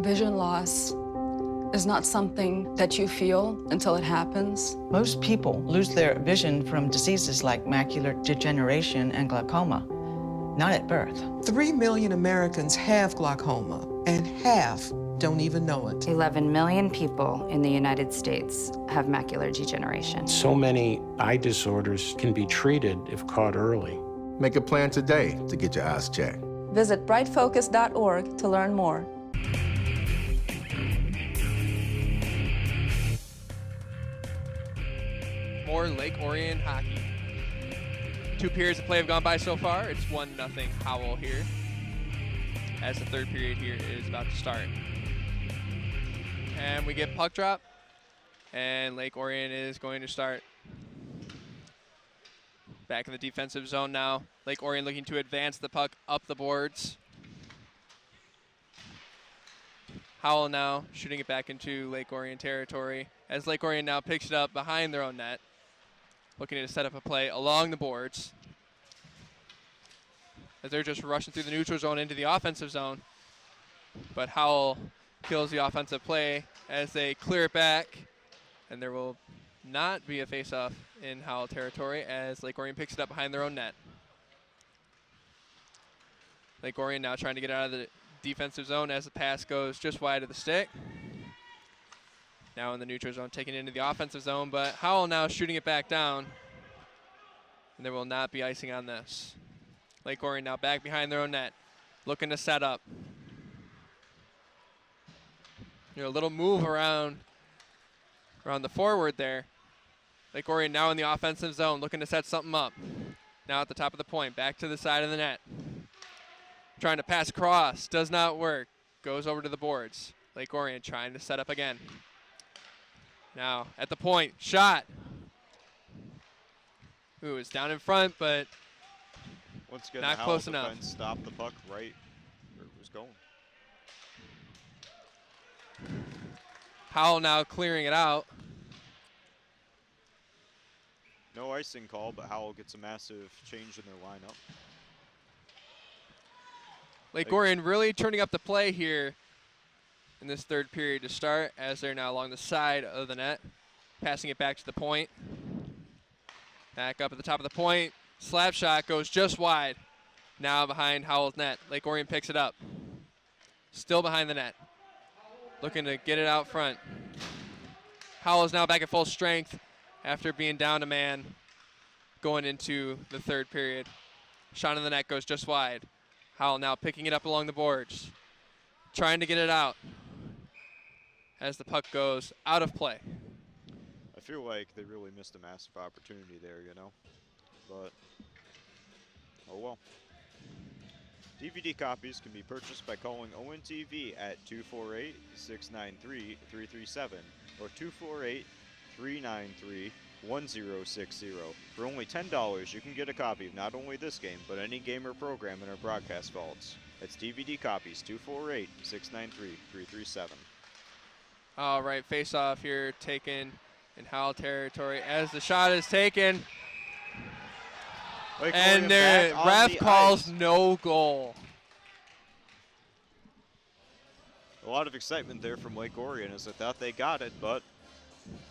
Vision loss is not something that you feel until it happens. Most people lose their vision from diseases like macular degeneration and glaucoma, not at birth. 3 million Americans have glaucoma, and half don't even know it. 11 million people in the United States have macular degeneration. So many eye disorders can be treated if caught early. Make a plan today to get your eyes checked. Visit brightfocus.org to learn more. More Lake Orion hockey. 2 periods of play have gone by so far. It's 1-0 Howell here, as the 3rd period here is about to start. And we get puck drop, and Lake Orion is going to start. Back in the defensive zone now. Lake Orion looking to advance the puck up the boards. Howell now shooting it back into Lake Orion territory, as Lake Orion now picks it up behind their own net. Looking to set up a play along the boards, as they're just rushing through the neutral zone into the offensive zone. But Howell kills the offensive play as they clear it back, and there will not be a face-off in Howell territory as Lake Orion picks it up behind their own net. Lake Orion now trying to get out of the defensive zone as the pass goes just wide of the stick. Now in the neutral zone, taking it into the offensive zone, but Howell now shooting it back down, and there will not be icing on this. Lake Orion now back behind their own net, looking to set up. A little move around the forward there. Lake Orion now in the offensive zone, looking to set something up. Now at the top of the point, back to the side of the net. Trying to pass across, does not work. Goes over to the boards. Lake Orion trying to set up again. Now at the point, shot. Ooh, it's down in front, but once again, not the close Howell enough. defense stopped the puck right where it was going. Howell now clearing it out. No icing call, but Howell gets a massive change in their lineup. Lake Orion really turning up the play here in this 3rd period to start, as they're now along the side of the net, passing it back to the point. Back up at the top of the point. Slap shot goes just wide. Now behind Howell's net. Lake Orion picks it up. Still behind the net. Looking to get it out front. Howell is now back at full strength after being down a man going into the 3rd period. Shot in the net goes just wide. Howell now picking it up along the boards. Trying to get it out as the puck goes out of play. I feel like they really missed a massive opportunity there, you know, but oh well. DVD copies can be purchased by calling ONTV at 248-693-337 or 248-393-1060. For only $10, you can get a copy of not only this game, but any game or program in our broadcast vaults. That's DVD copies, 248-693-337. All right, face-off here taken in Howell territory as the shot is taken. And the ref calls no goal. A lot of excitement there from Lake Orion as they thought they got it, but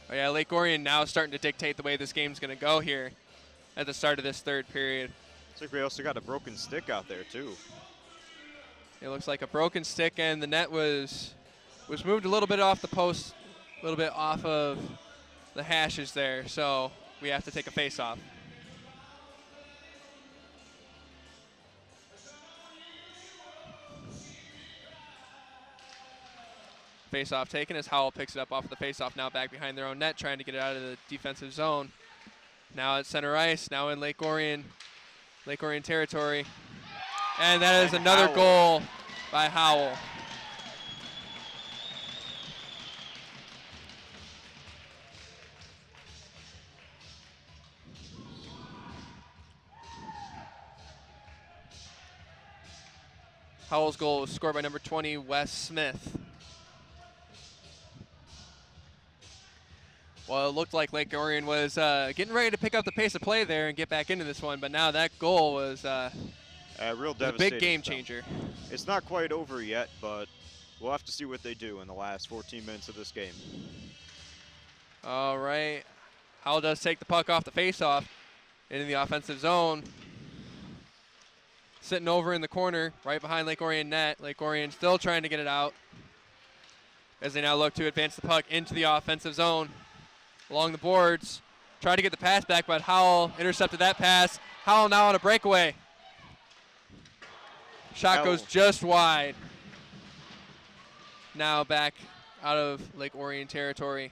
oh yeah, Lake Orion now starting to dictate the way this game's going to go here at the start of this 3rd period. looks like we also got a broken stick out there too. It looks like a broken stick, and the net was moved a little bit off the post, a little bit off of the hashes there, so we have to take a face-off. Face-off taken as Howell picks it up off the face-off, now back behind their own net, trying to get it out of the defensive zone. Now at center ice, now in Lake Orion territory. And that is another goal by Howell. Howell's goal was scored by number 20, Wes Smith. Well, it looked like Lake Orion was getting ready to pick up the pace of play there and get back into this one, but now that goal was real a big game changer. It's not quite over yet, but we'll have to see what they do in the last 14 minutes of this game. All right. Howell does take the puck off the faceoff into the offensive zone. Sitting over in the corner, right behind Lake Orion net. Lake Orion still trying to get it out as they now look to advance the puck into the offensive zone. Along the boards, tried to get the pass back, but Howell intercepted that pass. Howell now on a breakaway. Shot goes just wide. Now back out of Lake Orion territory.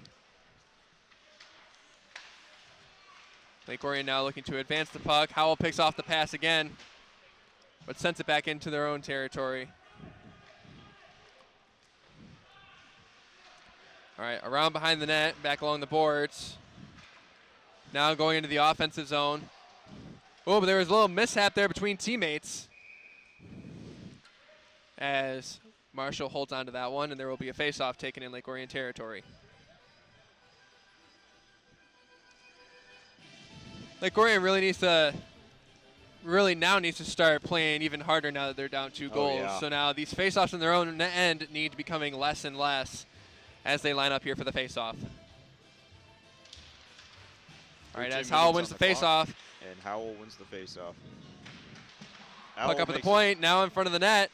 Lake Orion now looking to advance the puck. Howell picks off the pass again, but sends it back into their own territory. All right, around behind the net, back along the boards. Now going into the offensive zone. Oh, but there was a little mishap there between teammates as Marshall holds on to that one, and there will be a face-off taken in Lake Orion territory. Lake Orion really needs to start playing even harder now that they're down 2 goals. Yeah. So now these face-offs in their own end need to be becoming less and less as they line up here for the face-off. All right, as Howell wins the face-off. And Howell wins the face-off. Puck up at the point, now in front of the net.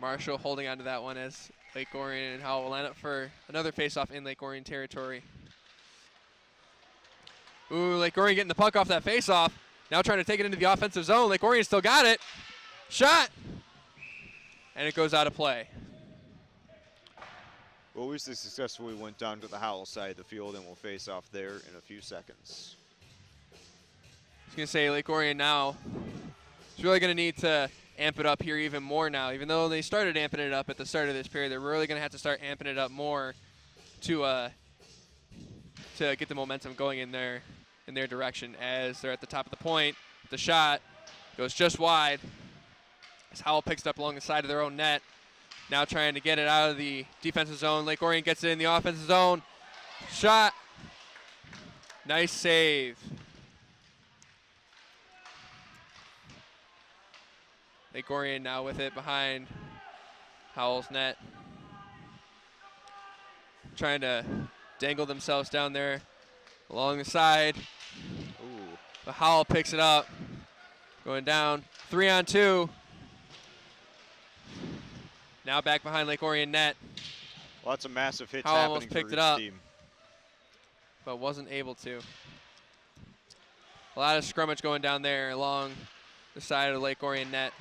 Marshall holding on to that one as Lake Orion and Howell will line up for another face-off in Lake Orion territory. Ooh, Lake Orion getting the puck off that face-off. Now trying to take it into the offensive zone. Lake Orion still got it. Shot! And it goes out of play. Well, Weasley successfully went down to the Howell side of the field and will face off there in a few seconds. I was going to say Lake Orion now is really going to need to amp it up here even more now. Even though they started amping it up at the start of this period, they're really going to have to start amping it up more to get the momentum going in their direction as they're at the top of the point. The shot goes just wide as Howell picks it up along the side of their own net. Now trying to get it out of the defensive zone. Lake Orion gets it in the offensive zone. Shot. Nice save. Lake Orion now with it behind Howell's net. Trying to dangle themselves down there along the side. Ooh. But Howell picks it up. Going down. 3-on-2. Now back behind Lake Orion net. Lots of massive hits Howell happening almost picked for it each up, team. but wasn't able to. A lot of scrummage going down there along the side of the Lake Orion net.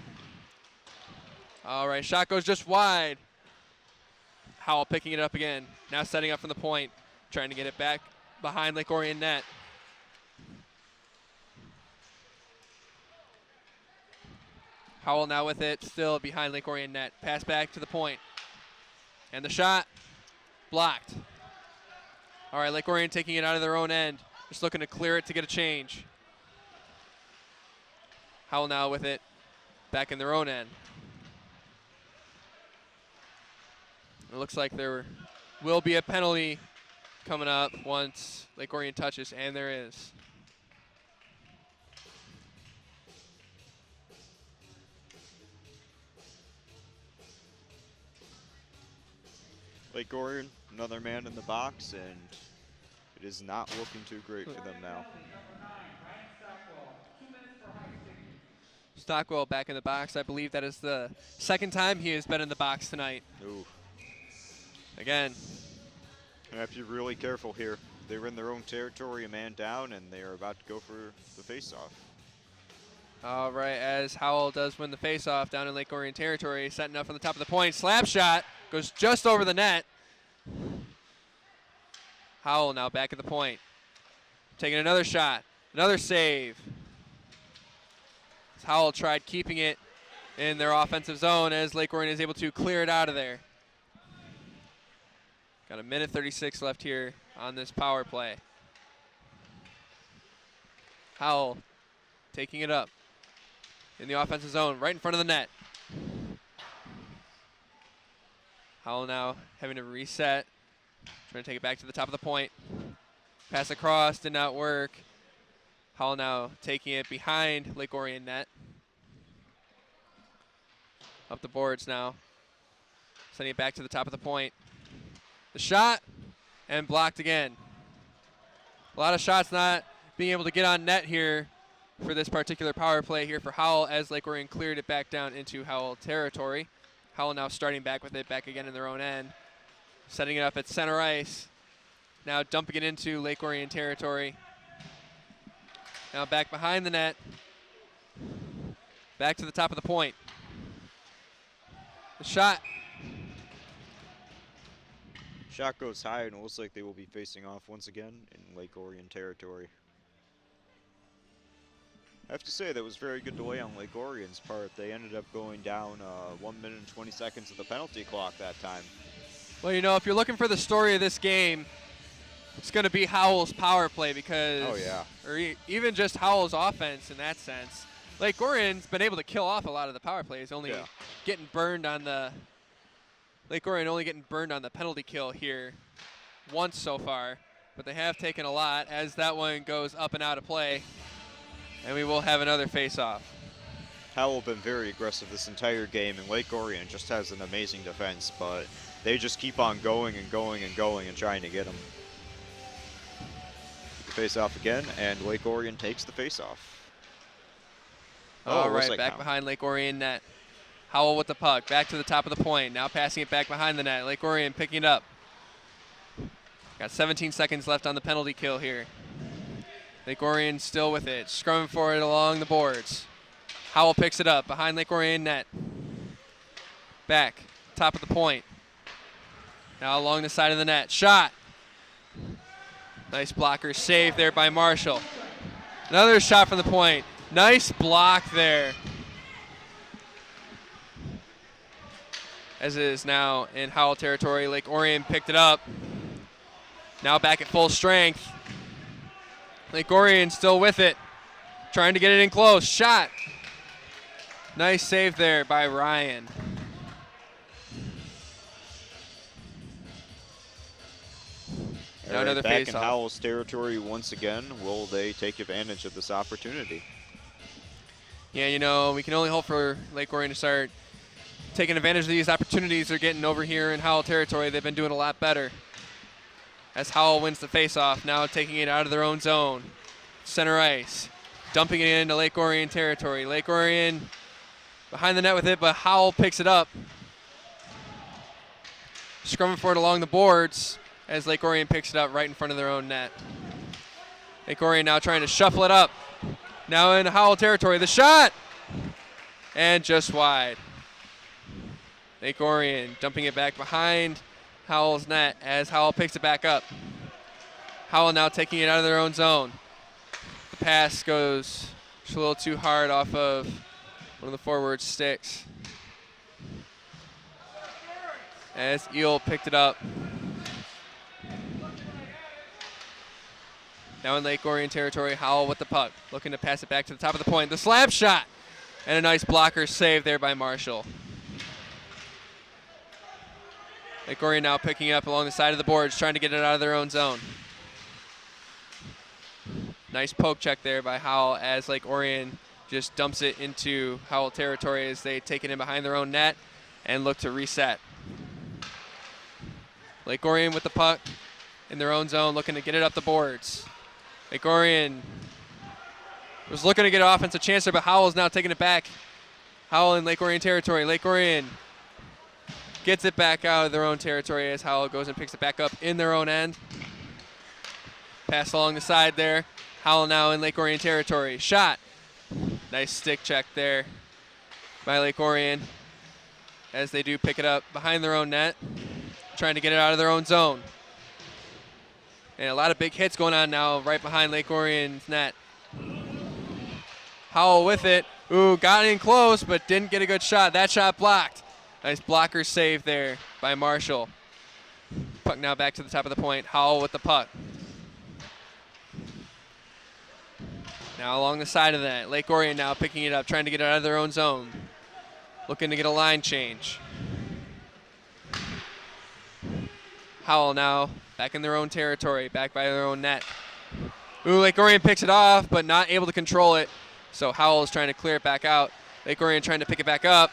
All right, shot goes just wide. Howell picking it up again. Now setting up from the point, trying to get it back behind Lake Orion net. Howell now with it, still behind Lake Orion net. Pass back to the point. And the shot, blocked. All right, Lake Orion taking it out of their own end. Just looking to clear it to get a change. Howell now with it, back in their own end. It looks like there will be a penalty coming up once Lake Orion touches, and there is. Lake Orion, another man in the box, and it is not looking too great for them now. Stockwell back in the box. I believe that is the second time he has been in the box tonight. Ooh. Again. You have to be really careful here. They were in their own territory, a man down, and they are about to go for the face-off. All right, as Howell does win the face-off down in Lake Orion territory, setting up from the top of the point. Slap shot goes just over the net. Howell now back at the point. Taking another shot, another save. As Howell tried keeping it in their offensive zone as Lake Orion is able to clear it out of there. Got a minute 36 left here on this power play. Howell taking it up in the offensive zone, right in front of the net. Howell now having to reset, trying to take it back to the top of the point. Pass across, did not work. Howell now taking it behind Lake Orion net. Up the boards now. Sending it back to the top of the point. The shot, and blocked again. A lot of shots not being able to get on net here for this particular power play here for Howell as Lake Orion cleared it back down into Howell territory. Howell now starting back with it, back again in their own end. Setting it up at center ice. Now dumping it into Lake Orion territory. Now back behind the net. Back to the top of the point. The shot. Shot goes high, and it looks like they will be facing off once again in Lake Orion territory. I have to say, that was very good delay on Lake Orion's part. They ended up going down 1 minute and 20 seconds of the penalty clock that time. Well, you know, if you're looking for the story of this game, it's going to be Howell's power play because, or even just Howell's offense in that sense. Lake Orion's been able to kill off a lot of the power plays, only getting burned on the Lake Orion only getting burned on the penalty kill here once so far, but they have taken a lot as that one goes up and out of play, and we will have another face-off. Howell been very aggressive this entire game, and Lake Orion just has an amazing defense, but they just keep on going and going and going and trying to get them. Face-off again, and Lake Orion takes the face-off. All right, back behind Lake Orion net. Howell with the puck, back to the top of the point. Now passing it back behind the net. Lake Orion picking it up. Got 17 seconds left on the penalty kill here. Lake Orion still with it, scrumming for it along the boards. Howell picks it up behind Lake Orion net. Back, top of the point. Now along the side of the net. Shot. Nice blocker save there by Marshall. Another shot from the point. Nice block there. As it is now in Howell territory, Lake Orion picked it up. Now back at full strength. Lake Orion still with it. Trying to get it in close. Shot. Nice save there by Ryan. Now another back face in off. Howell's territory once again. Will they take advantage of this opportunity? Yeah, you know, we can only hope for Lake Orion to start taking advantage of these opportunities they're getting over here in Howell territory. They've been doing a lot better. As Howell wins the faceoff, now taking it out of their own zone. Center ice, dumping it into Lake Orion territory. Lake Orion behind the net with it, but Howell picks it up. Scrumming for it along the boards as Lake Orion picks it up right in front of their own net. Lake Orion now trying to shuffle it up. Now in Howell territory, the shot! And just wide. Lake Orion dumping it back behind Howell's net as Howell picks it back up. Howell now taking it out of their own zone. The pass goes just a little too hard off of one of the forward sticks. As Eel picked it up. Now in Lake Orion territory, Howell with the puck, looking to pass it back to the top of the point. The slap shot, and a nice blocker save there by Marshall. Lake Orion now picking up along the side of the boards, trying to get it out of their own zone. Nice poke check there by Howell as Lake Orion just dumps it into Howell territory as they take it in behind their own net and look to reset. Lake Orion with the puck in their own zone, looking to get it up the boards. Lake Orion was looking to get an offensive chance there, but Howell's now taking it back. Howell in Lake Orion territory. Lake Orion gets it back out of their own territory as Howell goes and picks it back up in their own end. Pass along the side there. Howell now in Lake Orion territory. Shot. Nice stick check there by Lake Orion as they do pick it up behind their own net, trying to get it out of their own zone. And a lot of big hits going on now right behind Lake Orion's net. Howell with it. Ooh, got in close, but didn't get a good shot. That shot blocked. Nice blocker save there by Marshall. Puck now back to the top of the point. Howell with the puck. Now along the side of that. Lake Orion now picking it up, trying to get it out of their own zone. Looking to get a line change. Howell now back in their own territory, back by their own net. Ooh, Lake Orion picks it off, but not able to control it. So Howell is trying to clear it back out. Lake Orion trying to pick it back up.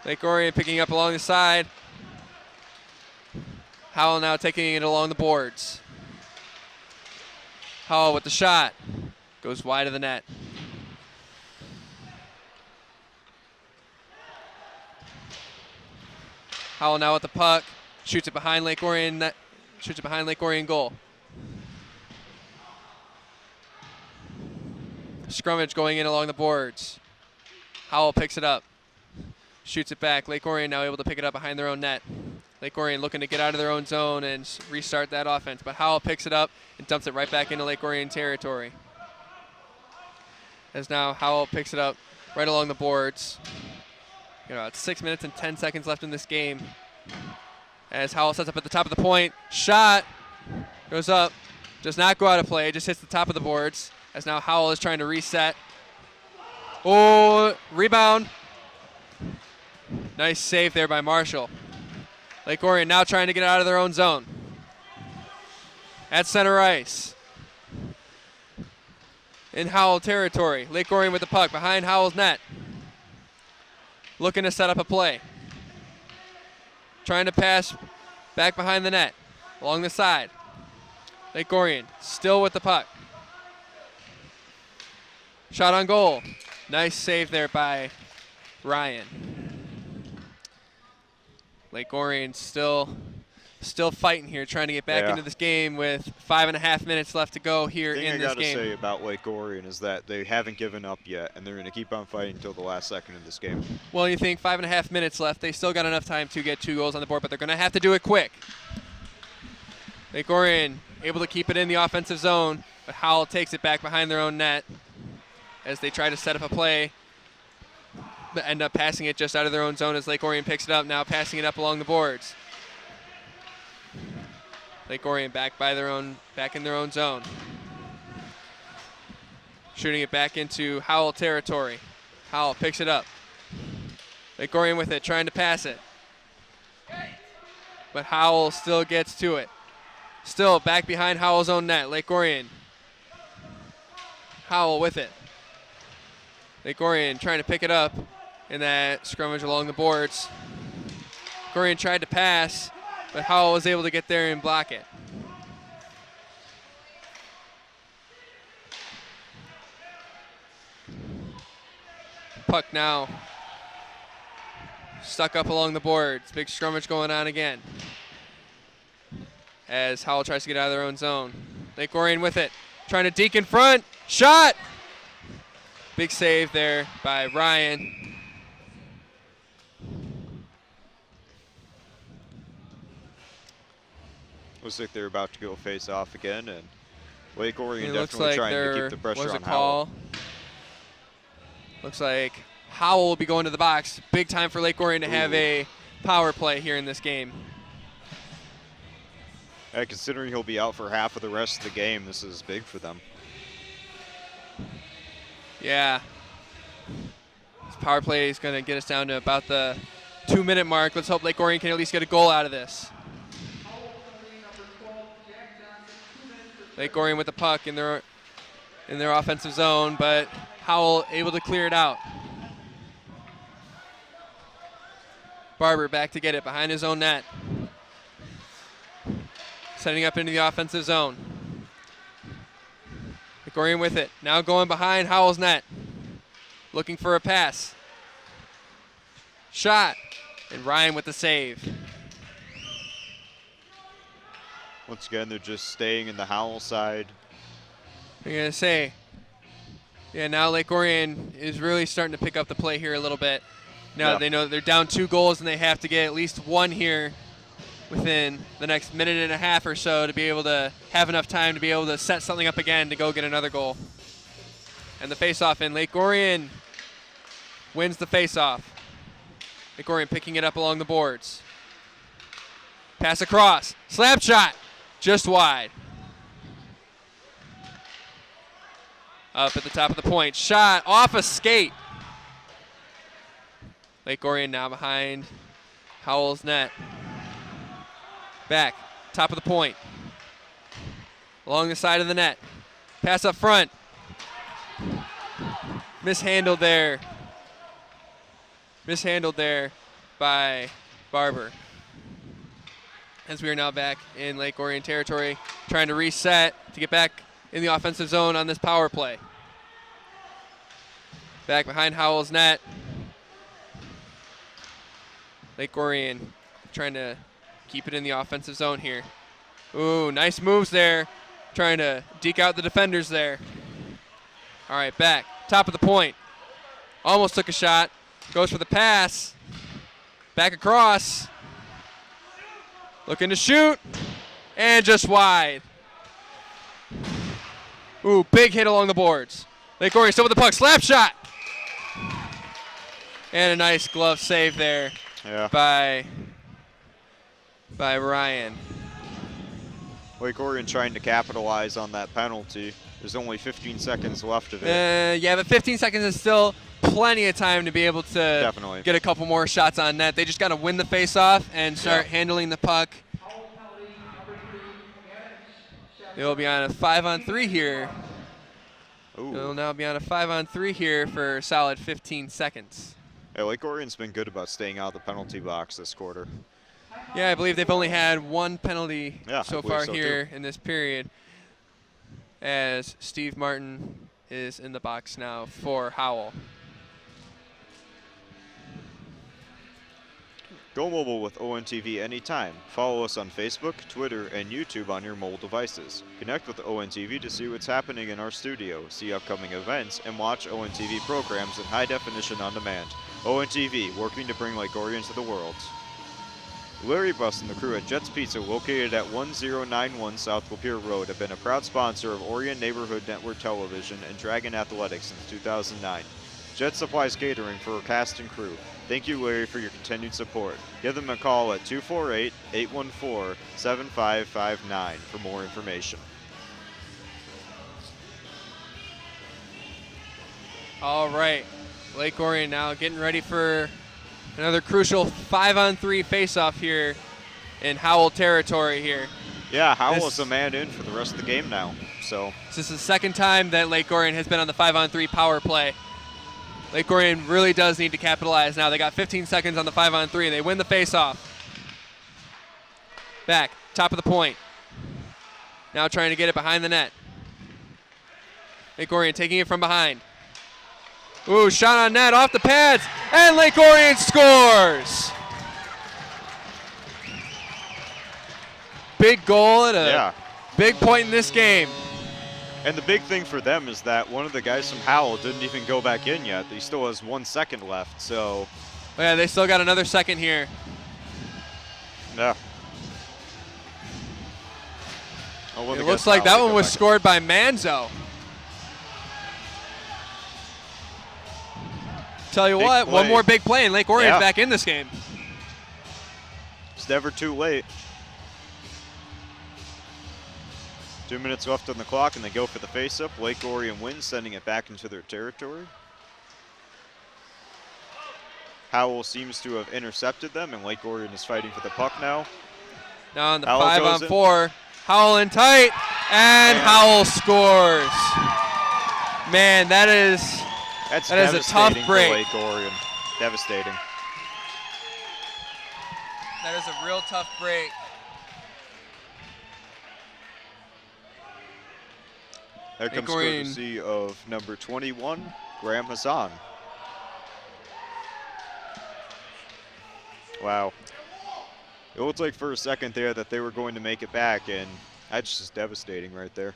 Lake Orion picking up along the side. Howell now taking it along the boards. Howell with the shot. Goes wide of the net. Howell now with the puck. Shoots it behind Lake Orion net. Shoots it behind Lake Orion goal. Scrummage going in along the boards. Howell picks it up. Shoots it back. Lake Orion now able to pick it up behind their own net. Lake Orion looking to get out of their own zone and restart that offense. But Howell picks it up and dumps it right back into Lake Orion territory. As now Howell picks it up right along the boards. It's 6 minutes and 10 seconds left in this game. As Howell sets up at the top of the point. Shot goes up. Does not go out of play. Just hits the top of the boards. As now Howell is trying to reset. Oh, rebound. Nice save there by Marshall. Lake Orion now trying to get out of their own zone. At center ice. In Howell territory. Lake Orion with the puck behind Howell's net. Looking to set up a play. Trying to pass back behind the net. Along the side. Lake Orion still with the puck. Shot on goal. Nice save there by Ryan. Lake Orion still fighting here, trying to get back into this game with 5.5 minutes left to go here in this game. The thing I gotta say about Lake Orion is that they haven't given up yet, and they're going to keep on fighting until the last second of this game. Well, you think 5.5 minutes left. They still got enough time to get 2 goals on the board, but they're going to have to do it quick. Lake Orion able to keep it in the offensive zone, but Howell takes it back behind their own net as they try to set up a play, but end up passing it just out of their own zone as Lake Orion picks it up, now passing it up along the boards. Lake Orion back in their own zone. Shooting it back into Howell territory. Howell picks it up. Lake Orion with it, trying to pass it. But Howell still gets to it. Still back behind Howell's own net. Lake Orion. Howell with it. Lake Orion trying to pick it up in that scrummage along the boards. Lake Orion tried to pass, but Howell was able to get there and block it. Puck now stuck up along the boards. Big scrummage going on again as Howell tries to get out of their own zone. Lake Orion with it, trying to deke in front. Shot! Big save there by Ryan. Looks like they're about to go face off again, and Lake Orion definitely trying to keep the pressure on Howell. Looks like Howell will be going to the box. Big time for Lake Orion to have a power play here in this game. Considering he'll be out for half of the rest of the game, this is big for them. Yeah. This power play is going to get us down to about the 2-minute mark. Let's hope Lake Orion can at least get a goal out of this. Lake Orion with the puck in their offensive zone, but Howell able to clear it out. Barber back to get it behind his own net. Setting up into the offensive zone. Lake Orion with it. Now going behind Howell's net. Looking for a pass. Shot. And Ryan with the save. Once again, they're just staying in the Howell side. I'm going to say, yeah, now Lake Orion is really starting to pick up the play here a little bit. Now they know they're down 2 goals and they have to get at least 1 here within the next minute and a half or so to be able to have enough time to be able to set something up again to go get another goal. And the face-off in. Lake Orion wins the face-off. Lake Orion picking it up along the boards. Pass across. Slap shot. Just wide. Up at the top of the point. Shot off a skate. Lake Orion now behind Howell's net. Back. Top of the point. Along the side of the net. Pass up front. Mishandled there. Mishandled there by Barber. As we are now back in Lake Orion territory, trying to reset to get back in the offensive zone on this power play. Back behind Howell's net. Lake Orion trying to keep it in the offensive zone here. Ooh, nice moves there. Trying to deke out the defenders there. All right, back. Top of the point. Almost took a shot. Goes for the pass. Back across. Looking to shoot. And just wide. Ooh, big hit along the boards. Lake Orion still with the puck. Slap shot. And a nice glove save there by Ryan. Lake Orion trying to capitalize on that penalty. There's only 15 seconds left of it. Yeah, but 15 seconds is still plenty of time to be able to get a couple more shots on net. They just got to win the face-off and start handling the puck. They will be on a 5-on-3 here. Ooh. They'll now be on a 5-on-3 here for a solid 15 seconds. Yeah, Lake Orion's been good about staying out of the penalty box this quarter. Yeah, I believe they've only had one penalty so far so here in this period, as Steve Martin is in the box now for Howell. Go mobile with ONTV anytime. Follow us on Facebook, Twitter, and YouTube on your mobile devices. Connect with ONTV to see what's happening in our studio, see upcoming events, and watch ONTV programs in high definition on demand. ONTV, working to bring Lake Orion to the world. Larry Buss and the crew at Jets Pizza, located at 1091 South Lapeer Road, have been a proud sponsor of Orion Neighborhood Network Television and Dragon Athletics since 2009. Jet supplies catering for our cast and crew. Thank you, Larry, for your continued support. Give them a call at 248-814-7559 for more information. All right, Lake Orion now getting ready for another crucial 5-on-3 face-off here in Howell territory here. Yeah, Howell's a man in for the rest of the game now. So this is the second time that Lake Orion has been on the 5-on-3 power play. Lake Orion really does need to capitalize now. They got 15 seconds on the 5-on-3, and they win the face-off. Back, top of the point. Now trying to get it behind the net. Lake Orion taking it from behind. Ooh, shot on net, off the pads, and Lake Orion scores! Big goal at a big point in this game. And the big thing for them is that one of the guys from Howell didn't even go back in yet. He still has 1 second left, so. Oh yeah, they still got another second here. Yeah. Oh, it looks like that one was scored by Manzo. Tell you what, one more big play and Lake Orion's back in this game. It's never too late. 2 minutes left on the clock, and they go for the face-up. Lake Orion wins, sending it back into their territory. Howell seems to have intercepted them, and Lake Orion is fighting for the puck now. Now on the 5-on-4, Howell in tight, and Howell scores. Man, that is a tough break. For Lake Orion. Devastating. That is a real tough break. There comes courtesy of number 21, Graham Hassan. Wow. It looked like for a second there that they were going to make it back, and that's just devastating right there.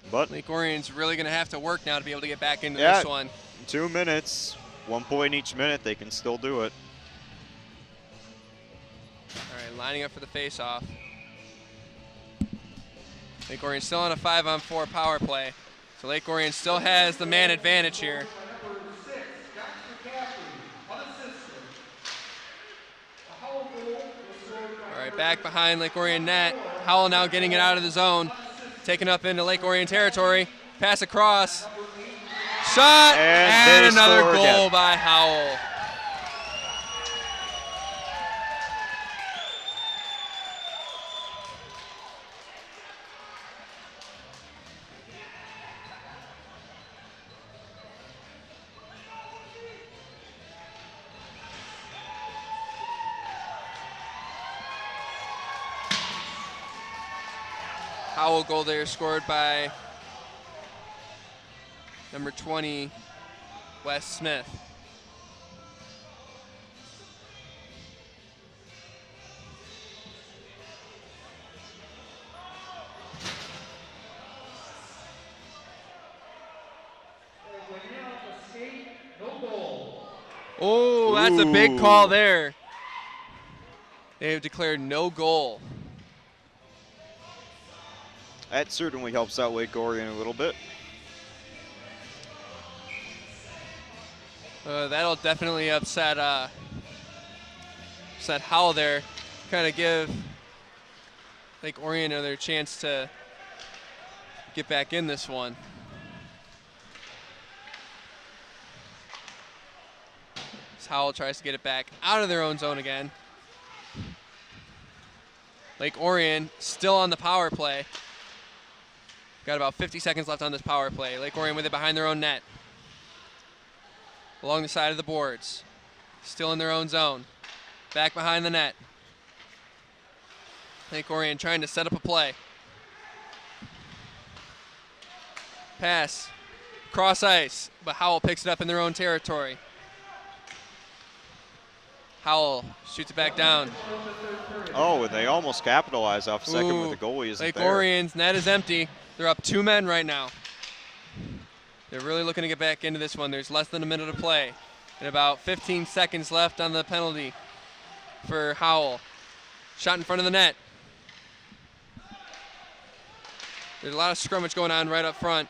But Lake Orion's really going to have to work now to be able to get back into this one. 2 minutes, 1 point each minute, they can still do it. All right, lining up for the face-off. Lake Orion still on a 5-on-4 power play. So Lake Orion still has the man advantage here. All right, right back behind Lake Orion net. Howell now getting it out of the zone, taken up into Lake Orion territory. Pass across. Shot, and another goal again by Howell. Howell goal there scored by number 20, Wes Smith. Oh, that's a big call there. They have declared no goal. That certainly helps out Lake Orion a little bit. That'll definitely upset Howell there. Kind of give Lake Orion another chance to get back in this one. As Howell tries to get it back out of their own zone again. Lake Orion still on the power play. Got about 50 seconds left on this power play. Lake Orion with it behind their own net. Along the side of the boards. Still in their own zone. Back behind the net. Lake Orion trying to set up a play. Pass. Cross ice, but Howell picks it up in their own territory. Howell shoots it back down. Oh, and they almost capitalize off a second with the goalie isn't Lake there. Orion's net is empty. They're up 2 men right now. They're really looking to get back into this one. There's less than a minute to play. And about 15 seconds left on the penalty for Howell. Shot in front of the net. There's a lot of scrummage going on right up front.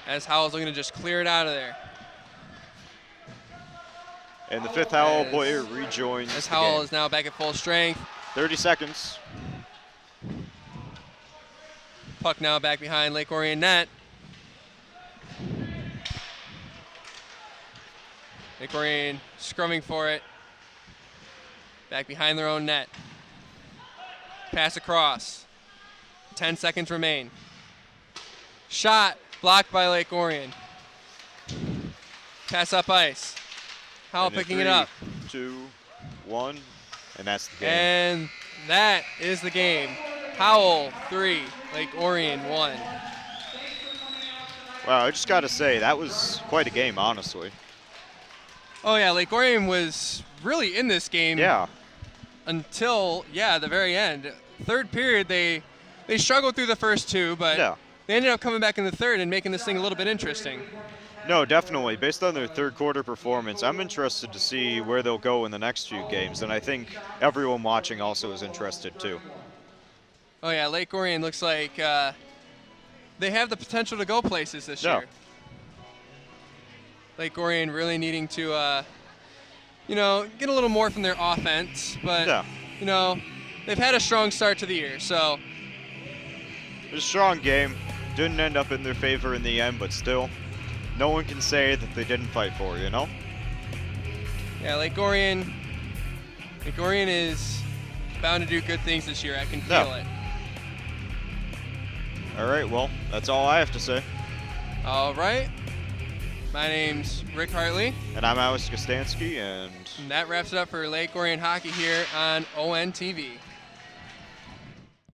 As Howell's looking to just clear it out of there. And the 5th Howell player rejoins as the Howell game. is now back at full strength. 30 seconds. Puck now back behind Lake Orion net. Lake Orion scrumming for it. Back behind their own net. Pass across. 10 seconds remain. Shot blocked by Lake Orion. Pass up ice. Howell picking it up. 2, 1, and that's the game. And that is the game. Howell 3, Lake Orion 1. Wow, I just got to say, that was quite a game, honestly. Oh, yeah, Lake Orion was really in this game. Yeah. Until, the very end. Third period, they struggled through the first 2, but they ended up coming back in the third and making this thing a little bit interesting. No, definitely. Based on their third quarter performance, I'm interested to see where they'll go in the next few games, and I think everyone watching also is interested too. Oh yeah, Lake Orion looks like they have the potential to go places this year. Lake Orion really needing to, get a little more from their offense, but they've had a strong start to the year, so. It was a strong game. Didn't end up in their favor in the end, but still. No one can say that they didn't fight for it, you know? Yeah, Lake Orion is bound to do good things this year. I can feel it. All right, well, that's all I have to say. All right. My name's Rick Hartley. And I'm Alex Kostansky, and that wraps it up for Lake Orion Hockey here on ONTV.